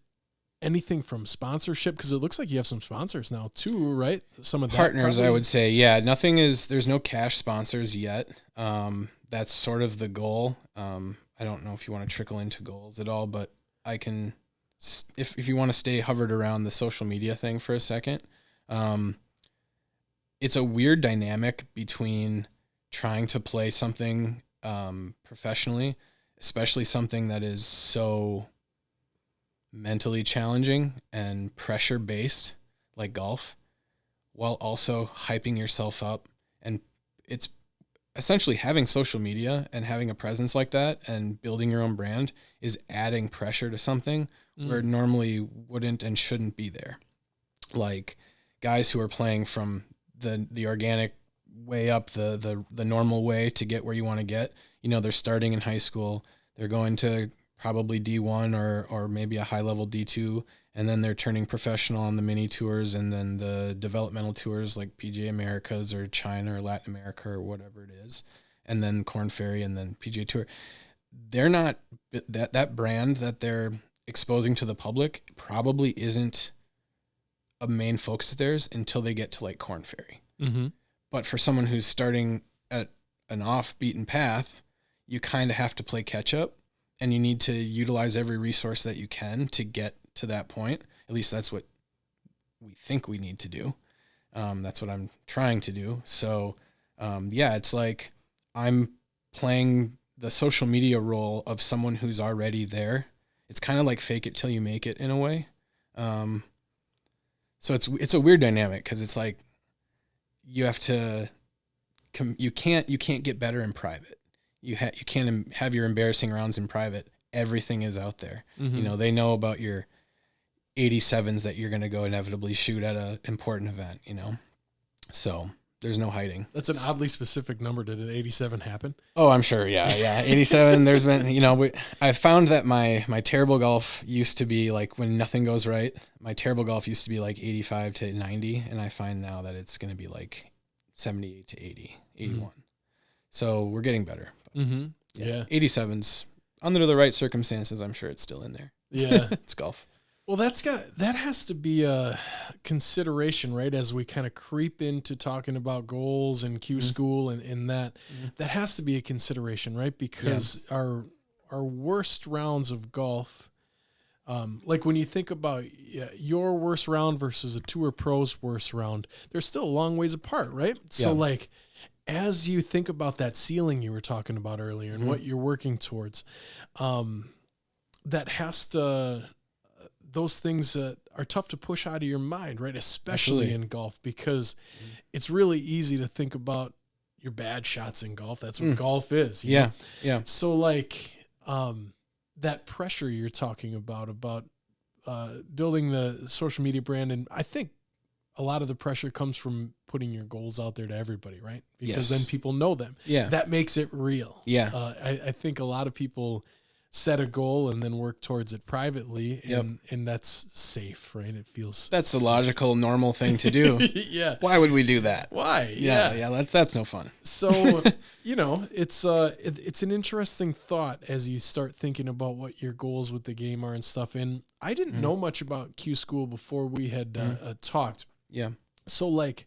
anything from sponsorship, because it looks like you have some sponsors now too, right? Some of that partners, probably. I would say. Yeah, there's no cash sponsors yet. That's sort of the goal. I don't know if you want to trickle into goals at all, but I can, if you want to stay hovered around the social media thing for a second. It's a weird dynamic between trying to play something professionally, especially something that is so mentally challenging and pressure based like golf, while also hyping yourself up. And it's essentially having social media and having a presence like that and building your own brand is adding pressure to something where it normally wouldn't and shouldn't be there. Like guys who are playing from the organic way up, the normal way to get where you want to get, they're starting in high school, they're going to probably D1 or maybe a high level D2, and then they're turning professional on the mini tours and then the developmental tours like PGA Americas or China or Latin America or whatever it is, and then Korn Ferry and then PGA Tour. They're not, that brand that they're exposing to the public probably isn't a main focus of theirs until they get to like Korn Ferry. Mm-hmm. But for someone who's starting at an off beaten path, you kind of have to play catch up. And you need to utilize every resource that you can to get to that point. At least that's what we think we need to do. That's what I'm trying to do. So, it's like I'm playing the social media role of someone who's already there. It's kind of like fake it till you make it in a way. So it's a weird dynamic because it's like you have to you can't get better in private. You can't have your embarrassing rounds in private. Everything is out there. Mm-hmm. They know about your 87s that you're going to go inevitably shoot at an important event, So there's no hiding. That's an oddly specific number. Did an 87 happen? Oh, I'm sure. Yeah. 87. There's been, I found that my terrible golf used to be like when nothing goes right. My terrible golf used to be like 85 to 90. And I find now that it's going to be like 78 to 80, 81. Mm-hmm. So we're getting better. Mm-hmm. Yeah. 87's under the right circumstances. I'm sure it's still in there. Yeah. It's golf. Well, that has to be a consideration, right? As we kind of creep into talking about goals and Q school and that has to be a consideration, right? Because our worst rounds of golf, like when you think about your worst round versus a tour pro's worst round, they're still a long ways apart, right? So like, as you think about that ceiling you were talking about earlier and what you're working towards, that has to, those things are tough to push out of your mind, right? Especially in golf, because it's really easy to think about your bad shots in golf. That's what golf is. You know? Yeah. So like, that pressure you're talking about building the social media brand. And I think a lot of the pressure comes from putting your goals out there to everybody, right? Because then people know them. Yeah. That makes it real. Yeah. I think a lot of people set a goal and then work towards it privately, and that's safe, right? It feels that's the logical, normal thing to do. Yeah. Why would we do that? Why? Yeah. That's no fun. So, it's an interesting thought as you start thinking about what your goals with the game are and stuff. And I didn't know much about Q School before we had talked. Yeah. So like,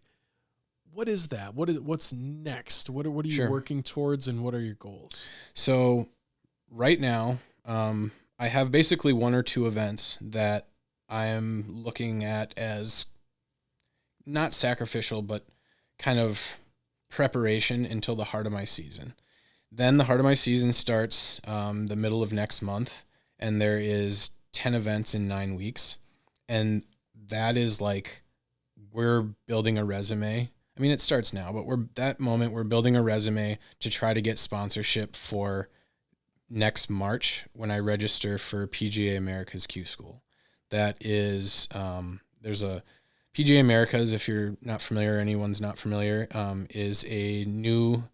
what is that? What's next? What are you working towards, and what are your goals? So right now, I have basically one or two events that I am looking at as not sacrificial, but kind of preparation until the heart of my season. Then the heart of my season starts the middle of next month, and there is 10 events in 9 weeks. And that is like, we're building a resume. I mean, it starts now, but we're building a resume to try to get sponsorship for next March when I register for PGA America's Q School. That is, there's a PGA America's, if you're not familiar, anyone's not familiar, is a new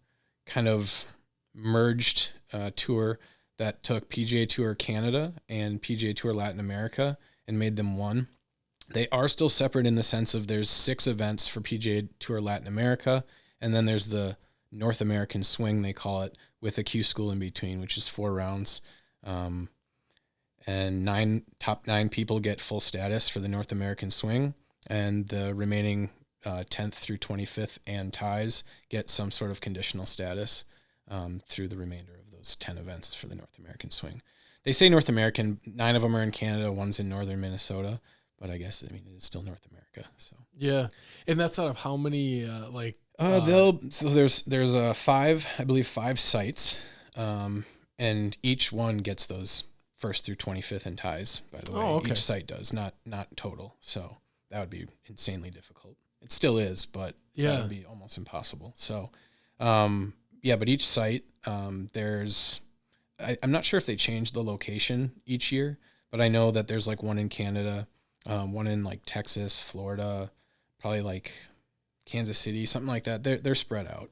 kind of merged tour that took PGA Tour Canada and PGA Tour Latin America and made them one. They are still separate in the sense of there's 6 events for PGA Tour Latin America, and then there's the North American Swing, they call it, with a Q School in between, which is 4 rounds. And top 9 people get full status for the North American Swing, and the remaining 10th through 25th and ties get some sort of conditional status through the remainder of those 10 events for the North American Swing. They say North American, 9 of them are in Canada, 1's in northern Minnesota, but I guess, it's still North America. So yeah. And that's out of how many, so there's 5, I believe 5 sites, and each one gets those 1st through 25th in ties, by the way. Oh, okay. Each site does, not total. So that would be insanely difficult. It still is, but that would be almost impossible. So, but each site, I'm not sure if they change the location each year, but I know that there's like one in Canada, one in like Texas, Florida, probably like Kansas City, something like that. They're spread out.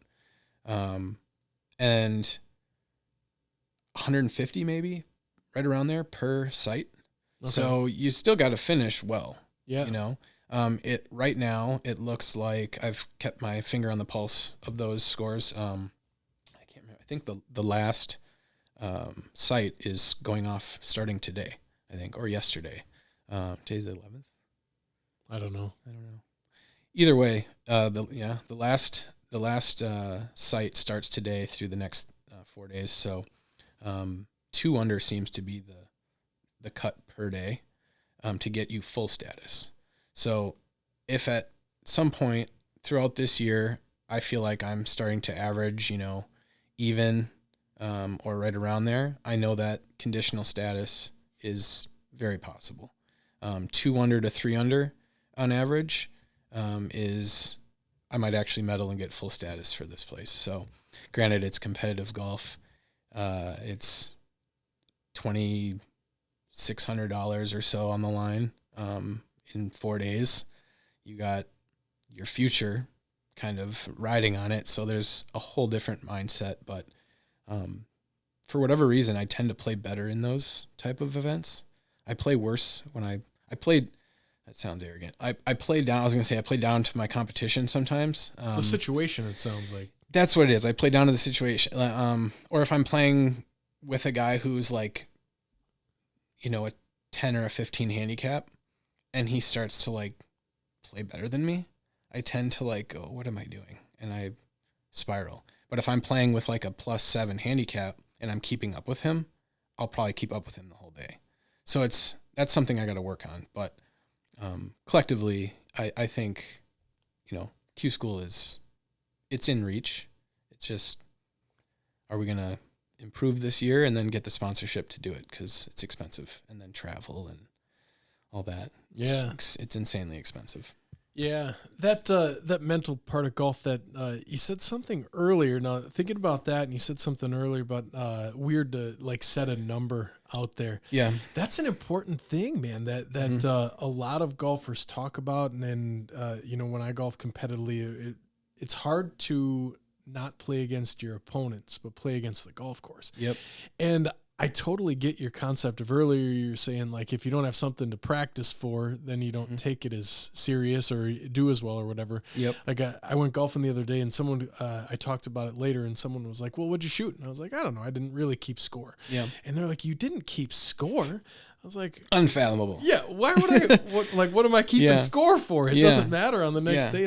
And 150 maybe, right around there per site. Okay. So you still got to finish well. Yeah. It right now it looks like I've kept my finger on the pulse of those scores. I can't remember. I think the last site is going off starting today, I think, or yesterday. Today's the 11th. I don't know. Either way, the last site starts today through the next 4 days. So 2 under seems to be the cut per day to get you full status. So if at some point throughout this year, I feel like I'm starting to average, even or right around there, I know that conditional status is very possible. 2 under to 3 under on average is I might actually medal and get full status for this place. So granted, it's competitive golf. It's $2,600 or so on the line in 4 days. You got your future kind of riding on it. So there's a whole different mindset. But for whatever reason, I tend to play better in those type of events. I play worse when I played. That sounds arrogant. I play down. I was going to say I play down to my competition sometimes. The situation, it sounds like. That's what it is. I play down to the situation. Or if I'm playing with a guy who's like, a 10 or a 15 handicap, and he starts to like play better than me, I tend to like go, what am I doing? And I spiral. But if I'm playing with like a +7 handicap and I'm keeping up with him, I'll probably keep up with him the whole day. So that's something I got to work on. But collectively, I think, Q School it's in reach. It's just, are we going to improve this year and then get the sponsorship to do it? Because it's expensive, and then travel and all that. Yeah. It's insanely expensive. Yeah, that mental part of golf that you said something earlier. Now thinking about that, and you said something earlier about weird to like set a number out there. Yeah, that's an important thing, man. That a lot of golfers talk about, and when I golf competitively, it's hard to not play against your opponents, but play against the golf course. Yep, and I totally get your concept of earlier. You're saying like, if you don't have something to practice for, then you don't take it as serious or do as well or whatever. Yep. Like I went golfing the other day, and someone, I talked about it later, and someone was like, well, what'd you shoot? And I was like, I don't know. I didn't really keep score. Yeah. And they're like, you didn't keep score? I was like, unfathomable. Yeah. Why would I, what am I keeping score for? It doesn't matter on the next day.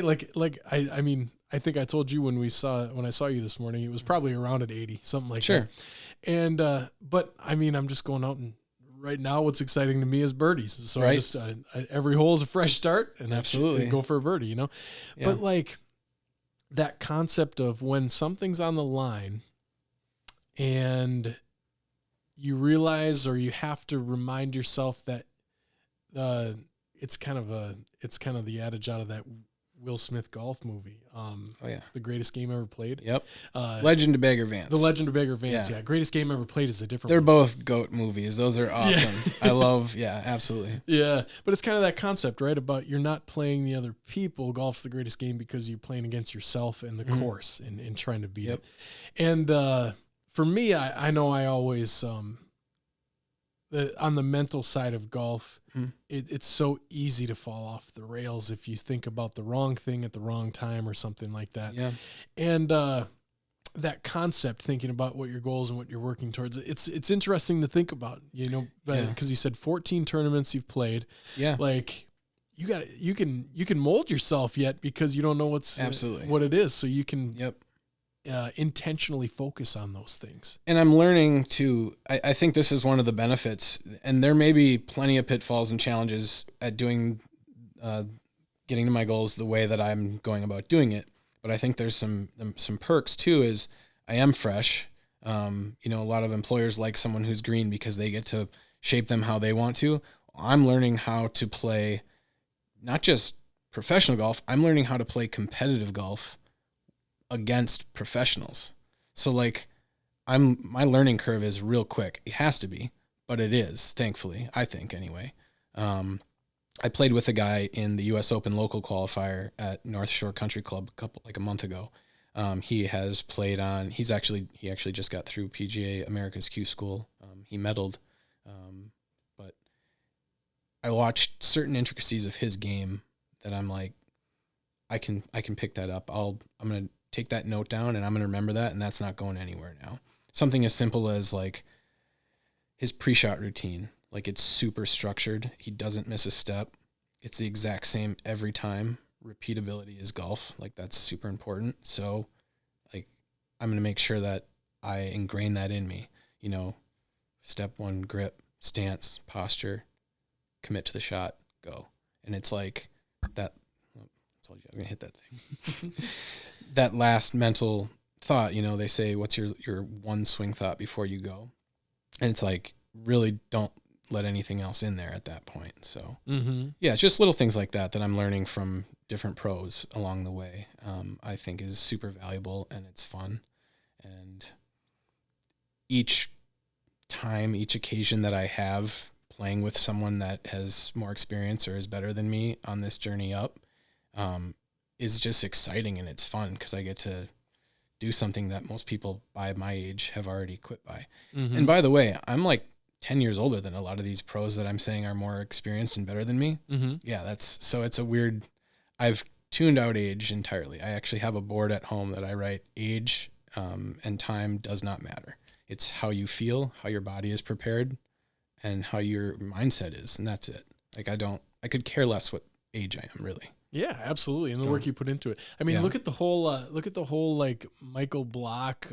I mean, I think I told you when I saw you this morning, it was probably around at 80, something like that. And, but I mean, I'm just going out, and right now what's exciting to me is birdies. So every hole is a fresh start, and absolutely go for a birdie, Yeah. But like that concept of when something's on the line and you realize, or you have to remind yourself that, it's kind of the adage out of that Will Smith golf movie. The Greatest Game Ever Played. Yep. Legend of Bagger Vance. The Legend of Bagger Vance. Yeah. Greatest Game Ever Played is a different They're one. both GOAT movies. Those are awesome. I love, absolutely. Yeah. But it's kind of that concept, right? About you're not playing the other people. Golf's the greatest game because you're playing against yourself and the course and trying to beat it. And for me, I know I always, on the mental side of golf, Mhm. it's so easy to fall off the rails if you think about the wrong thing at the wrong time or something like that. Yeah. And that concept, thinking about what your goals and what you're working towards, it's interesting to think about, you know, because you said 14 tournaments you've played. Yeah. Like you can mold yourself yet because you don't know Absolutely what it is. So you can Yep. Intentionally focus on those things. And I'm learning to, I think this is one of the benefits, and there may be plenty of pitfalls and challenges at doing, getting to my goals the way that I'm going about doing it. But I think there's some perks too, is I am fresh. You know, a lot of employers like someone who's green because they get to shape them how they want to. I'm learning how to play not just professional golf, I'm learning how to play competitive golf against professionals. So like my learning curve is real quick. It has to be, but it is, thankfully, I think anyway. I played with a guy in the US Open local qualifier at North Shore Country Club a month ago. He has played on, he actually just got through PGA America's Q School. He medaled. But I watched certain intricacies of his game that I'm like, I can pick that up. I'm going to take that note down and I'm going to remember that. And that's not going anywhere now. Something as simple as like his pre-shot routine. Like it's super structured. He doesn't miss a step. It's the exact same every time. Repeatability is golf. Like that's super important. So like, I'm going to make sure that I ingrain that in me, you know, step one, grip, stance, posture, commit to the shot, go. And it's like that. I told you I was going to hit that thing. That last mental thought, you know, they say, what's your one swing thought before you go? And it's like, really don't let anything else in there at that point. So yeah, it's just little things like that I'm learning from different pros along the way. I think is super valuable and it's fun. And each occasion that I have playing with someone that has more experience or is better than me on this journey up, is just exciting and it's fun because I get to do something that most people by my age have already quit by. And by the way, I'm like 10 years older than a lot of these pros that I'm saying are more experienced and better than me. Yeah, it's a weird, I've tuned out age entirely. I actually have a board at home that I write age and time does not matter. It's how you feel, how your body is prepared, and how your mindset is. And that's it. Like I could care less what age I am really. Yeah, absolutely. And the work you put into it. I mean, look at the whole like Michael Block,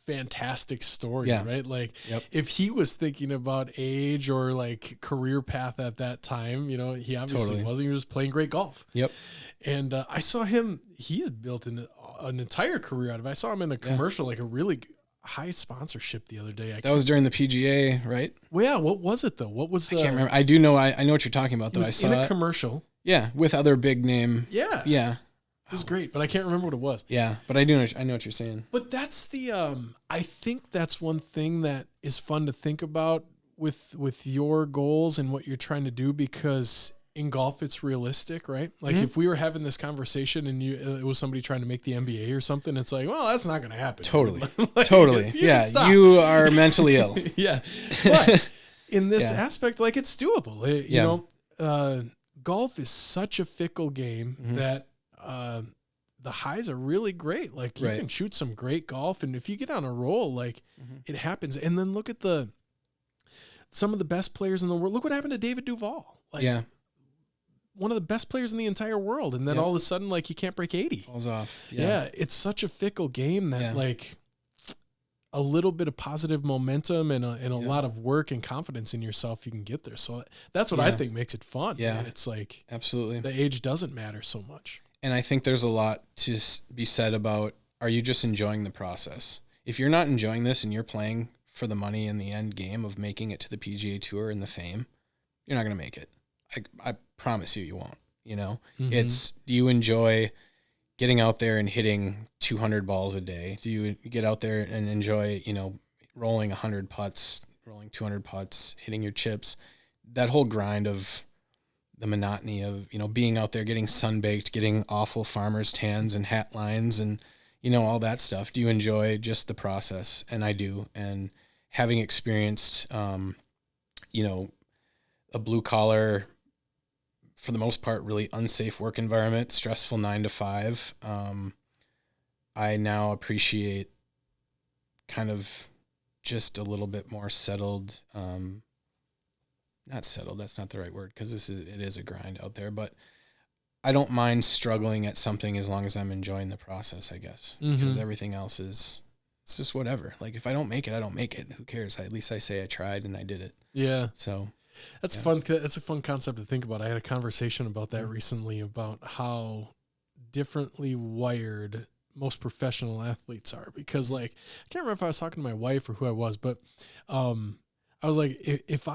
fantastic story, right? Like if he was thinking about age or like career path at that time, you know, he obviously wasn't. He was just playing great golf. And I saw him, he's built an entire career out of it. I saw him in a commercial, like a really high sponsorship the other day. That was during the PGA, right? Well, yeah. What was it though? What was? I can't remember. I do know. I know what you're talking about though. I saw in a commercial. Yeah, with other big name. Yeah. It was great, but I can't remember what it was. Yeah, but I know what you're saying. But that's the I think that's one thing that is fun to think about with your goals and what you're trying to do, because in golf it's realistic, right? Like if we were having this conversation and it was somebody trying to make the NBA or something, it's like, well, that's not going to happen. Totally. Like, totally. Yeah, you are mentally ill. Yeah. But in this aspect, like it's doable. You know, golf is such a fickle game that the highs are really great. Like you can shoot some great golf, and if you get on a roll, like it happens. And then look at some of the best players in the world. Look what happened to David Duval. Like, one of the best players in the entire world, and then all of a sudden, like, he can't break 80. Falls off. Yeah, it's such a fickle game that like a little bit of positive momentum and a lot of work and confidence in yourself, you can get there. So that's what I think makes it fun. Yeah, man. It's like absolutely the age doesn't matter so much. And I think there's a lot to be said about, are you just enjoying the process? If you're not enjoying this and you're playing for the money in the end game of making it to the PGA Tour and the fame, you're not going to make it. I promise you won't. You know, it's, do you enjoy getting out there and hitting 200 balls a day? Do you get out there and enjoy, you know, rolling 100 putts, rolling 200 putts, hitting your chips? That whole grind of the monotony of, you know, being out there, getting sunbaked, getting awful farmer's tans and hat lines and, you know, all that stuff. Do you enjoy just the process? And I do. And having experienced you know, a blue collar, for the most part, really unsafe work environment, stressful 9 to 5. I now appreciate kind of just a little bit more settled, not settled, that's not the right word, because it is a grind out there, but I don't mind struggling at something as long as I'm enjoying the process, I guess, because everything else it's just whatever. Like, if I don't make it, I don't make it. Who cares? At least I say I tried and I did it. Yeah. So that's fun. That's a fun concept to think about. I had a conversation about that recently, about how differently wired most professional athletes are, because like, I can't remember if I was talking to my wife or who I was, but I was like, if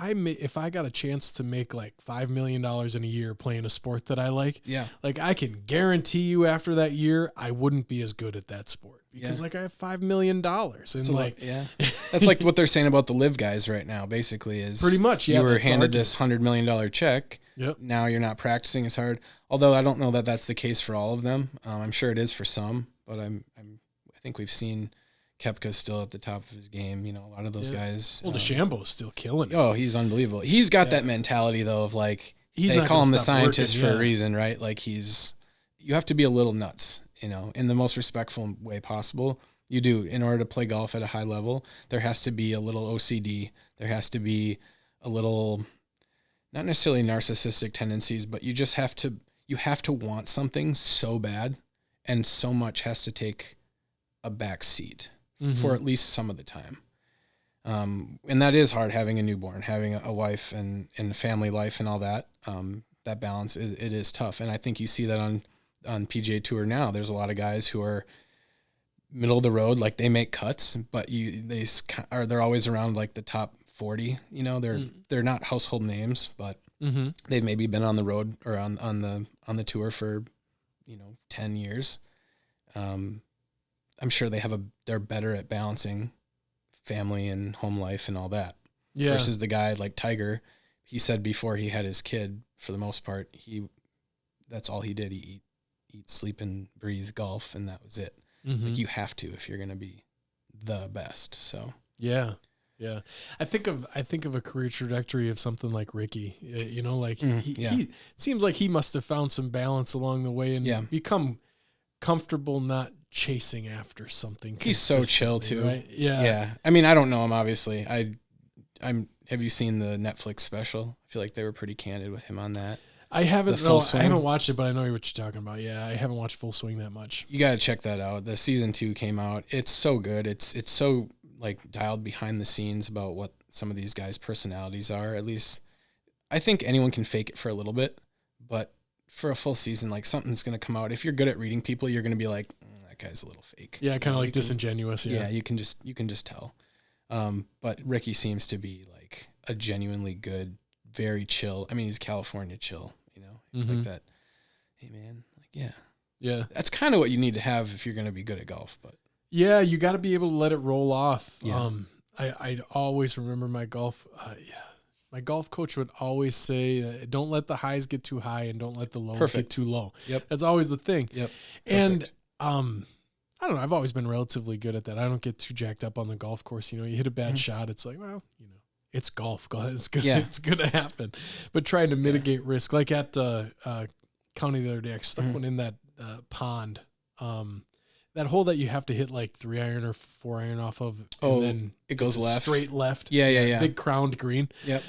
I got a chance to make like $5 million in a year playing a sport that I like, like I can guarantee you after that year, I wouldn't be as good at that sport, because like I have $5 million, and like, that's like what they're saying about the live guys right now. Basically, is pretty much, you were handed this $100 million check. Yep. Now you're not practicing as hard. Although I don't know that that's the case for all of them. I'm sure it is for some, but I think we've seen Koepka's still at the top of his game. You know, a lot of those guys. Well, DeChambeau's still killing it. Oh, he's unbelievable. He's got that mentality though of like, they call him the scientist for a reason, right? Like you have to be a little nuts, you know, in the most respectful way possible. You do, in order to play golf at a high level. There has to be a little OCD. There has to be a little, not necessarily narcissistic tendencies, but you have to want something so bad, and so much has to take a back seat for at least some of the time. And that is hard, having a newborn, having a wife and a family life and all that. That balance, it is tough. And I think you see that on PGA Tour now. There's a lot of guys who are middle of the road, like they make cuts, but they're always around like the top 40. You know, they're not household names, but they've maybe been on the road or on the tour for, 10 years. I'm sure they're better at balancing family and home life and all that. Yeah. Versus the guy like Tiger, he said before he had his kid, for the most part, that's all he did. He eat, sleep, and breathe golf, and that was it. It's like, you have to, if you're going to be the best. So yeah. I think of a career trajectory of something like Ricky. You know, like he seems like he must have found some balance along the way and become comfortable not chasing after something. He's so chill too. Right? Yeah. I mean, I don't know him, obviously. Have you seen the Netflix special? I feel like they were pretty candid with him on that. I haven't watched it, but I know what you're talking about. Yeah, I haven't watched Full Swing that much. You got to check that out. The season 2 came out. It's so good. It's so like dialed behind the scenes about what some of these guys' personalities are. At least I think anyone can fake it for a little bit, but for a full season, like, something's going to come out. If you're good at reading people, you're going to be like, that guy's a little fake. Yeah, kind of like disingenuous. Yeah, you can just tell. But Ricky seems to be like a genuinely good, very chill. I mean, he's California chill. He's like that. Hey man, like yeah. That's kind of what you need to have if you're going to be good at golf. But yeah, you got to be able to let it roll off. Yeah. I always remember my golf. My golf coach would always say, "Don't let the highs get too high, and don't let the lows get too low." Yep, that's always the thing. Yep, and I don't know. I've always been relatively good at that. I don't get too jacked up on the golf course. You hit a bad shot, it's like, well, it's golf. It's gonna happen. But trying to mitigate risk, like at County the other day, I stuck one in that pond. That hole that you have to hit like 3-iron or 4-iron off of, and then it goes left, straight left. Yeah. Big crowned green. Yep.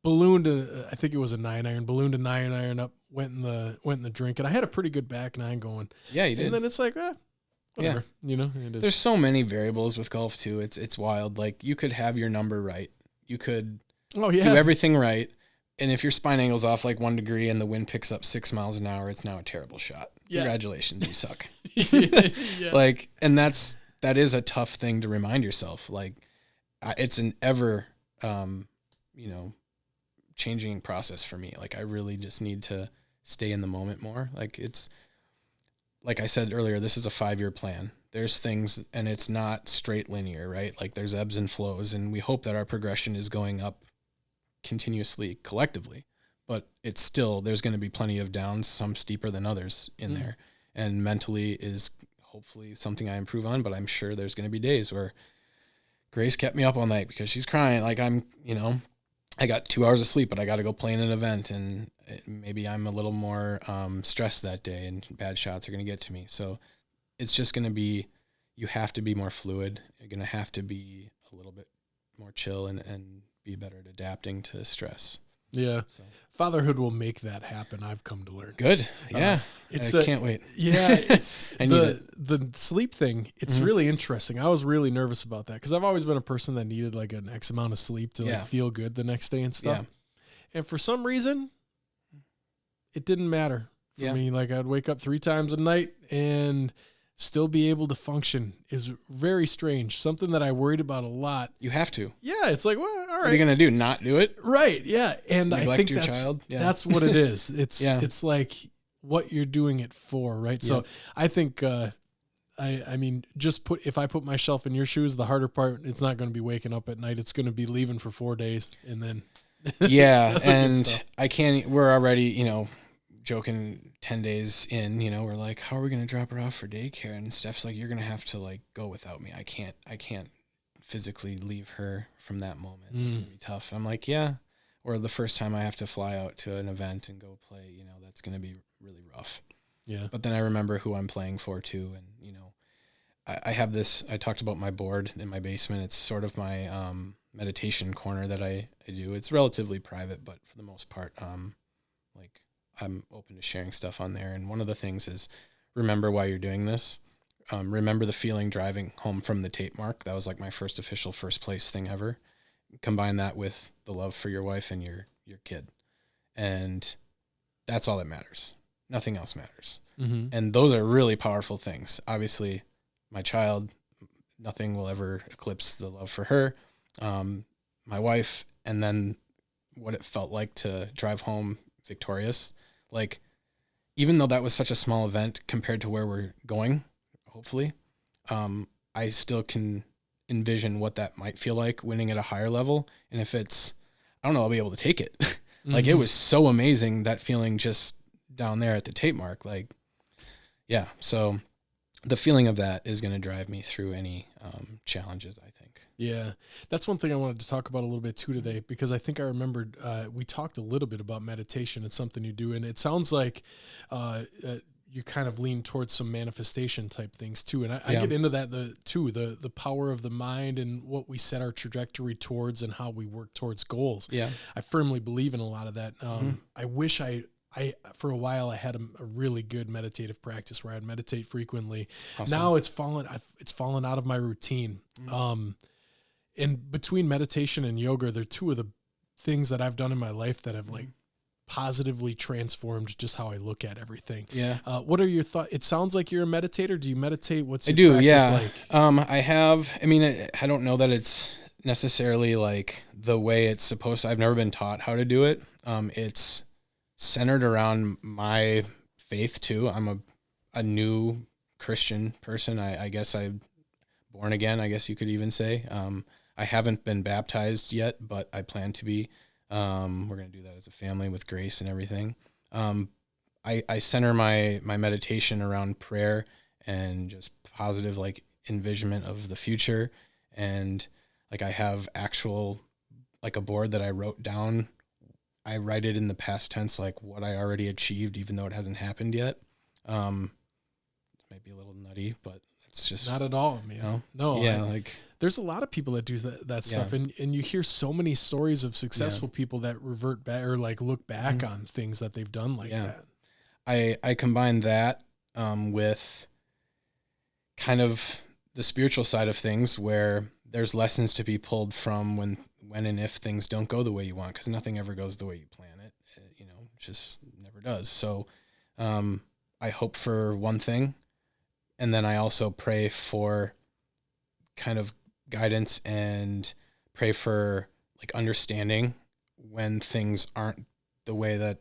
Ballooned. I think it was a 9-iron. Ballooned a 9-iron up. Went in the drink, and I had a pretty good back 9 going. Yeah, you did. And then it's like, whatever. Yeah. It is. There's so many variables with golf too. It's wild. Like, you could have your number right. You could do everything right. And if your spine angle's off like 1 degree and the wind picks up 6 miles an hour, it's now a terrible shot. Yeah. Congratulations, you suck. Yeah. Like, and that is a tough thing to remind yourself. Like, it's an ever, changing process for me. Like, I really just need to stay in the moment more. Like, it's, like I said earlier, this is a 5-year plan. There's things, and it's not straight linear, right? Like, there's ebbs and flows, and we hope that our progression is going up continuously collectively, but it's still, there's going to be plenty of downs, some steeper than others in there. And mentally is hopefully something I improve on, but I'm sure there's going to be days where Grace kept me up all night because she's crying. Like, I'm, I got 2 hours of sleep, but I got to go play in an event, and maybe I'm a little more stressed that day, and bad shots are going to get to me. So it's just going to be, you have to be more fluid. You're going to have to be a little bit more chill and be better at adapting to stress. Yeah. So. Fatherhood will make that happen. I've come to learn. Good. Yeah. I can't wait. Yeah. It's I need it. The sleep thing. It's really interesting. I was really nervous about that because I've always been a person that needed like an X amount of sleep to like feel good the next day and stuff. Yeah. And for some reason, it didn't matter for me. Like I'd wake up 3 times a night and still be able to function. Is very strange. Something that I worried about a lot. You have to. Yeah. It's like, well, all right. What are you going to do? Not do it? Right. Yeah. And Neglect I think your child? Yeah. that's what it is. It's like what you're doing it for. Right. Yeah. So I think, I mean, if I put myself in your shoes, the harder part, it's not going to be waking up at night. It's going to be leaving for 4 days. And then. Yeah. And we're already, joking 10 days in, we're like, how are we going to drop her off for daycare? And Steph's like, you're going to have to like go without me. I can't physically leave her from that moment. It's going to be tough. I'm like, yeah. Or the first time I have to fly out to an event and go play, that's going to be really rough. Yeah. But then I remember who I'm playing for too. And, I have this, I talked about my board in my basement. It's sort of my meditation corner that I do. It's relatively private, but for the most part, like I'm open to sharing stuff on there. And one of the things is remember why you're doing this. Remember the feeling driving home from the tape mark. That was like my first official first place thing ever. Combine that with the love for your wife and your kid. And that's all that matters. Nothing else matters. Mm-hmm. And those are really powerful things. Obviously, my child, nothing will ever eclipse the love for her. My wife, and then what it felt like to drive home victorious. Like, even though that was such a small event compared to where we're going, hopefully, I still can envision what that might feel like winning at a higher level. And if it's, I don't know, I'll be able to take it. Like, it was so amazing, that feeling just down there at the tape mark. Like, yeah. So the feeling of that is going to drive me through any challenges, I think. Yeah. That's one thing I wanted to talk about a little bit too today, because I think I remembered we talked a little bit about meditation. It's something you do. And it sounds like you kind of lean towards some manifestation type things too. And I get into that the power of the mind and what we set our trajectory towards and how we work towards goals. Yeah. I firmly believe in a lot of that. I wish I for a while I had a really good meditative practice where I'd meditate frequently. Awesome. Now it's fallen out of my routine. And between meditation and yoga, they're two of the things that I've done in my life that have like positively transformed just how I look at everything. Yeah. What are your thoughts? It sounds like you're a meditator. Do you meditate? What's your practice like? I have, I don't know that it's necessarily like the way it's supposed to. I've never been taught how to do it. It's centered around my faith too. I'm a new Christian person. I guess I'm born again, I guess you could even say. I haven't been baptized yet, but I plan to be. We're going to do that as a family with grace and everything. I center my meditation around prayer and just positive like envisionment of the future. And like I have actual like a board that I wrote down. I write it in the past tense, like what I already achieved, even though it hasn't happened yet. It might be a little nutty, but it's just not at all, man. No, yeah, there's a lot of people that do that stuff, and you hear so many stories of successful people that revert back or like look back on things that they've done like that. I combine that with kind of the spiritual side of things, where there's lessons to be pulled from when and if things don't go the way you want, because nothing ever goes the way you plan it. It just never does. So I hope for one thing, and then I also pray for kind of guidance and pray for like understanding when things aren't the way that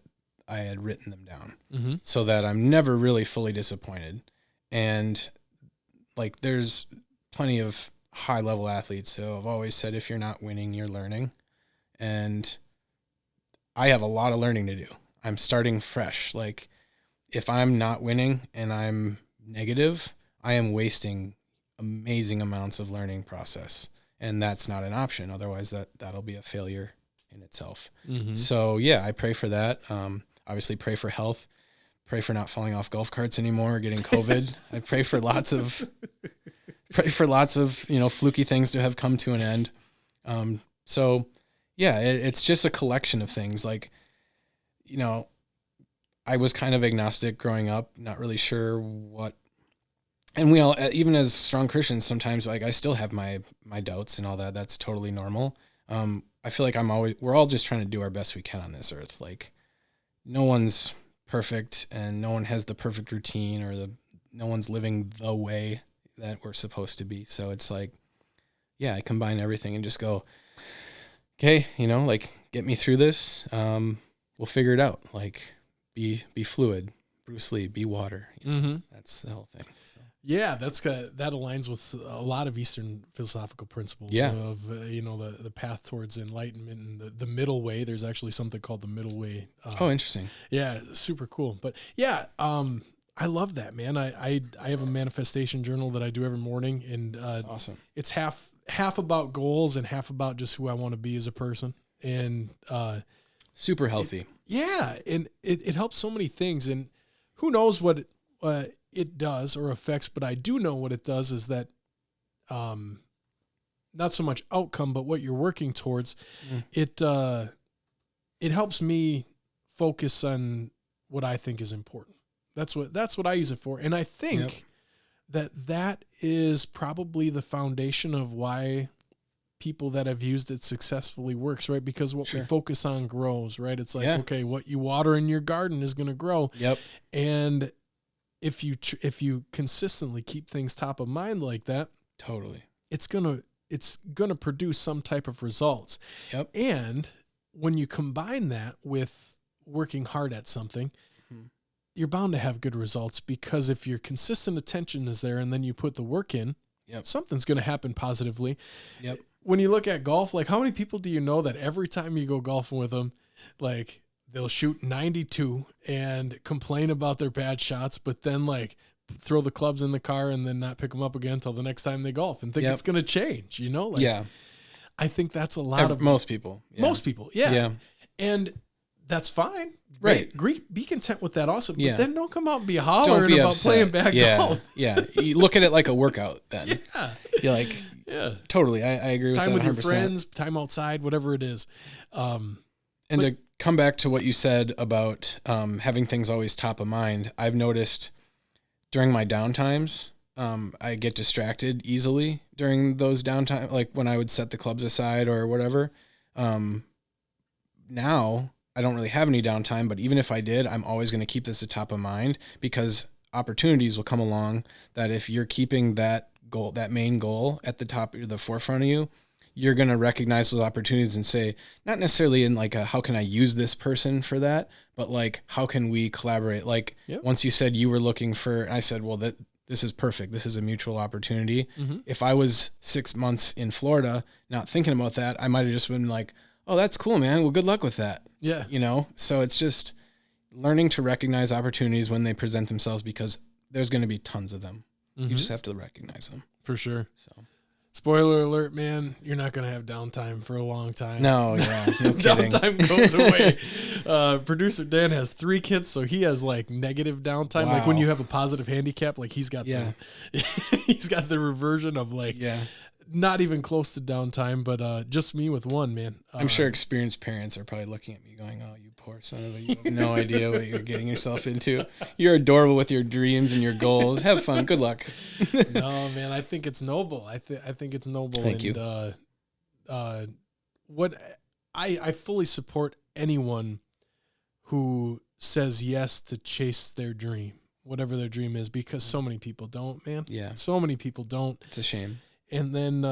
I had written them down, so that I'm never really fully disappointed. And like there's plenty of high level athletes who have always said, if you're not winning, you're learning. And I have a lot of learning to do. I'm starting fresh. Like if I'm not winning and I'm negative, I am wasting amazing amounts of learning process. And that's not an option. Otherwise that'll be a failure in itself. Mm-hmm. So yeah, I pray for that. Obviously pray for health, pray for not falling off golf carts anymore, or getting COVID. I pray for lots of, fluky things to have come to an end. So yeah, it's just a collection of things. Like, I was kind of agnostic growing up, not really sure what, and we all, even as strong Christians, sometimes like I still have my doubts and all that. That's totally normal. I feel like we're all just trying to do our best we can on this earth. Like no one's perfect and no one has the perfect routine or no one's living the way that we're supposed to be. So it's like, yeah, I combine everything and just go, okay, like get me through this. We'll figure it out. Like be fluid, Bruce Lee, be water. Mm-hmm. That's the whole thing. So. Yeah, that aligns with a lot of Eastern philosophical principles of the path towards enlightenment and the middle way. There's actually something called the middle way. Interesting. Yeah, super cool. But yeah, I love that, man. I have a manifestation journal that I do every morning, and that's awesome. It's half about goals and half about just who I want to be as a person, and super healthy. And it helps so many things, and who knows what it does or affects, but I do know what it does is that not so much outcome, but what you're working towards. It helps me focus on what I think is important. That's what I use it for. And I think that is probably the foundation of why people that have used it successfully works, right? Because what we focus on grows, right? It's like, okay, what you water in your garden is going to grow. Yep. And if you consistently keep things top of mind like that, totally, it's gonna produce some type of results. Yep. And when you combine that with working hard at something, you're bound to have good results, because if your consistent attention is there and then you put the work in, something's going to happen positively. Yep. When you look at golf, like how many people do you know that every time you go golfing with them, like they'll shoot 92 and complain about their bad shots, but then like throw the clubs in the car and then not pick them up again until the next time they golf and think it's going to change, I think that's a lot of most people. Yeah. Most people. Yeah. Yeah. And that's fine. Right. Be content with that also. But Yeah. then don't come out and be hollering about playing bad golf. Yeah. You look at it like a workout then. Yeah. You're like, totally. I agree with that 100%. Time with your friends, time outside, whatever it is. And to come back to what you said about having things always top of mind, I've noticed during my downtimes, I get distracted easily during those downtime, like when I would set the clubs aside or whatever. Now I don't really have any downtime, but even if I did, I'm always going to keep this at top of mind, because opportunities will come along that if you're keeping that goal, that main goal at the top, the forefront of you, you're going to recognize those opportunities and say, not necessarily in like how can I use this person for that, but like, how can we collaborate? Like once you said you were looking for, I said, well, this is perfect. This is a mutual opportunity. Mm-hmm. If I was 6 months in Florida, not thinking about that, I might've just been like, oh, that's cool, man. Well, good luck with that. Yeah. So it's just learning to recognize opportunities when they present themselves, because there's going to be tons of them. Mm-hmm. You just have to recognize them. For sure. So, spoiler alert, man, you're not going to have downtime for a long time. No, yeah, no kidding. Downtime goes away. Producer Dan has 3 kids, so he has like negative downtime. Wow. Like when you have a positive handicap, like he's got he's got the reversion of like not even close to downtime, but just me with 1, man. I'm sure experienced parents are probably looking at me going, oh, you poor son of a, you have no idea what you're getting yourself into. You're adorable with your dreams and your goals. Have fun. Good luck. No, man, I think it's noble. I think it's noble. Thank you. What I fully support anyone who says yes to chase their dream, whatever their dream is, because so many people don't, man. Yeah. So many people don't. It's a shame. And then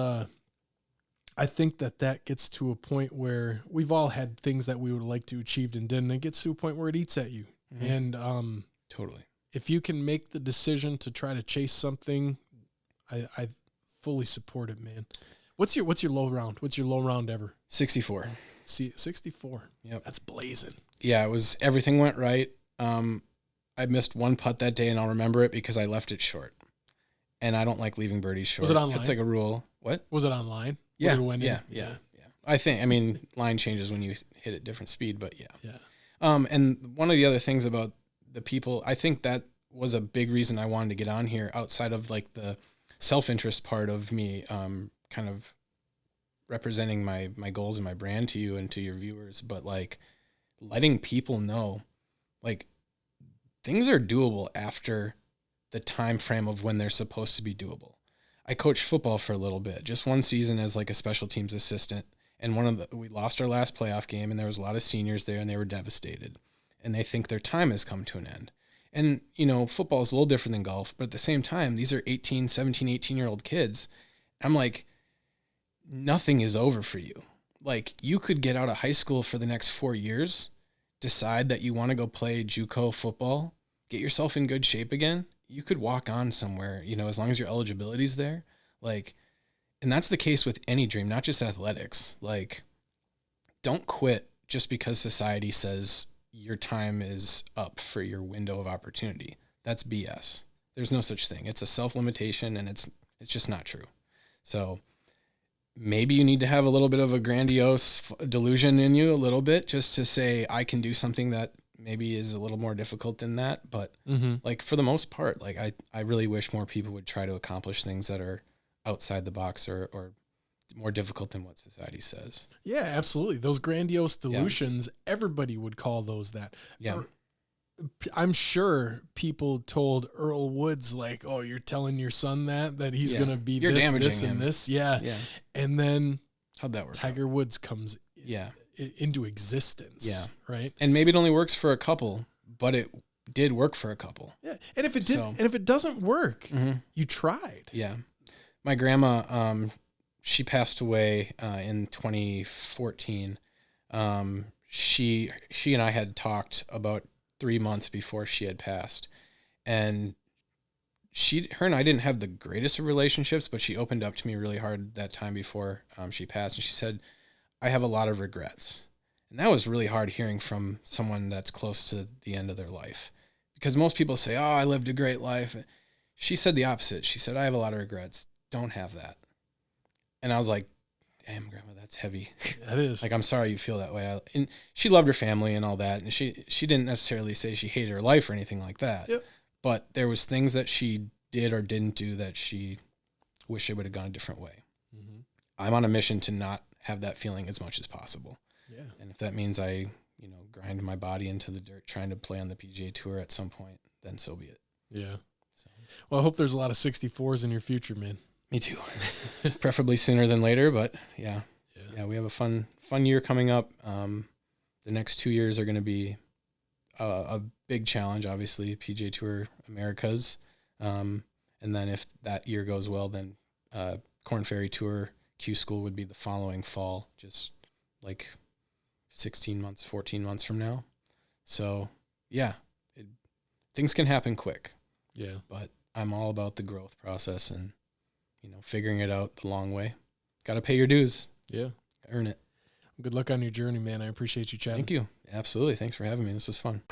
I think that gets to a point where we've all had things that we would like to achieve and didn't. It gets to a point where it eats at you. Mm-hmm. And totally, if you can make the decision to try to chase something, I fully support it, man. What's your low round? What's your low round ever? 64. See, 64. Yep, that's blazing. Yeah, everything went right. I missed 1 putt that day, and I'll remember it because I left it short. And I don't like leaving birdies short. Was it online? It's like a rule. What? Was it online? Yeah. Yeah. I mean, line changes when you hit at different speed, but yeah. Yeah. And one of the other things about the people, I think that was a big reason I wanted to get on here outside of like the self-interest part of me, kind of representing my goals and my brand to you and to your viewers, but like letting people know, like, things are doable after the time frame of when they're supposed to be doable. I coached football for a little bit, just one season as like a special teams assistant. And we lost our last playoff game, and there was a lot of seniors there, and they were devastated, and they think their time has come to an end. And, you know, football is a little different than golf, but at the same time, these are 18, 17, 18-year-old kids. I'm like, nothing is over for you. Like, you could get out of high school for the next 4 years, decide that you want to go play JUCO football, get yourself in good shape again. You could walk on somewhere, you know, as long as your eligibility's there. Like, and that's the case with any dream, not just athletics. Like, don't quit just because society says your time is up for your window of opportunity. That's BS. There's no such thing. It's a self-limitation, and it's just not true. So maybe you need to have a little bit of a grandiose delusion in you a little bit just to say, I can do something that maybe is a little more difficult than that. But like, for the most part, like, I really wish more people would try to accomplish things that are outside the box or more difficult than what society says. Yeah, absolutely. Those grandiose delusions, everybody would call those that. Yeah. I'm sure people told Earl Woods, like, oh, you're telling your son that he's going to be you're this, damaging this, him. and this. Yeah. Yeah. And then How'd that work Tiger Woods comes into existence. Yeah. Right. And maybe it only works for a couple, but it did work for a couple. Yeah. And if it did, and if it doesn't work, you tried. Yeah. My grandma, she passed away in 2014. She and I had talked about 3 months before she had passed, and her and I didn't have the greatest of relationships, but she opened up to me really hard that time before she passed, and she said, I have a lot of regrets. And that was really hard hearing from someone that's close to the end of their life, because most people say, oh, I lived a great life. She said the opposite. She said, I have a lot of regrets. Don't have that. And I was like, damn, Grandma, that's heavy. That is. Like, I'm sorry you feel that way. And she loved her family and all that. And she didn't necessarily say she hated her life or anything like that. Yep. But there was things that she did or didn't do that she wished it would have gone a different way. Mm-hmm. I'm on a mission to not have that feeling as much as possible. Yeah. And if that means I, grind my body into the dirt trying to play on the PGA Tour at some point, then so be it. Yeah. So. Well, I hope there's a lot of 64s in your future, man. Me too. Preferably sooner than later, but yeah, we have a fun year coming up. The next 2 years are going to be a big challenge, obviously, PGA Tour Americas. And then if that year goes well, then Korn Ferry Tour Q School would be the following fall, just like 14 months from now. So yeah, things can happen quick. Yeah. But I'm all about the growth process and, figuring it out the long way. Got to pay your dues. Yeah. Earn it. Good luck on your journey, man. I appreciate you chatting. Thank you. Absolutely. Thanks for having me. This was fun.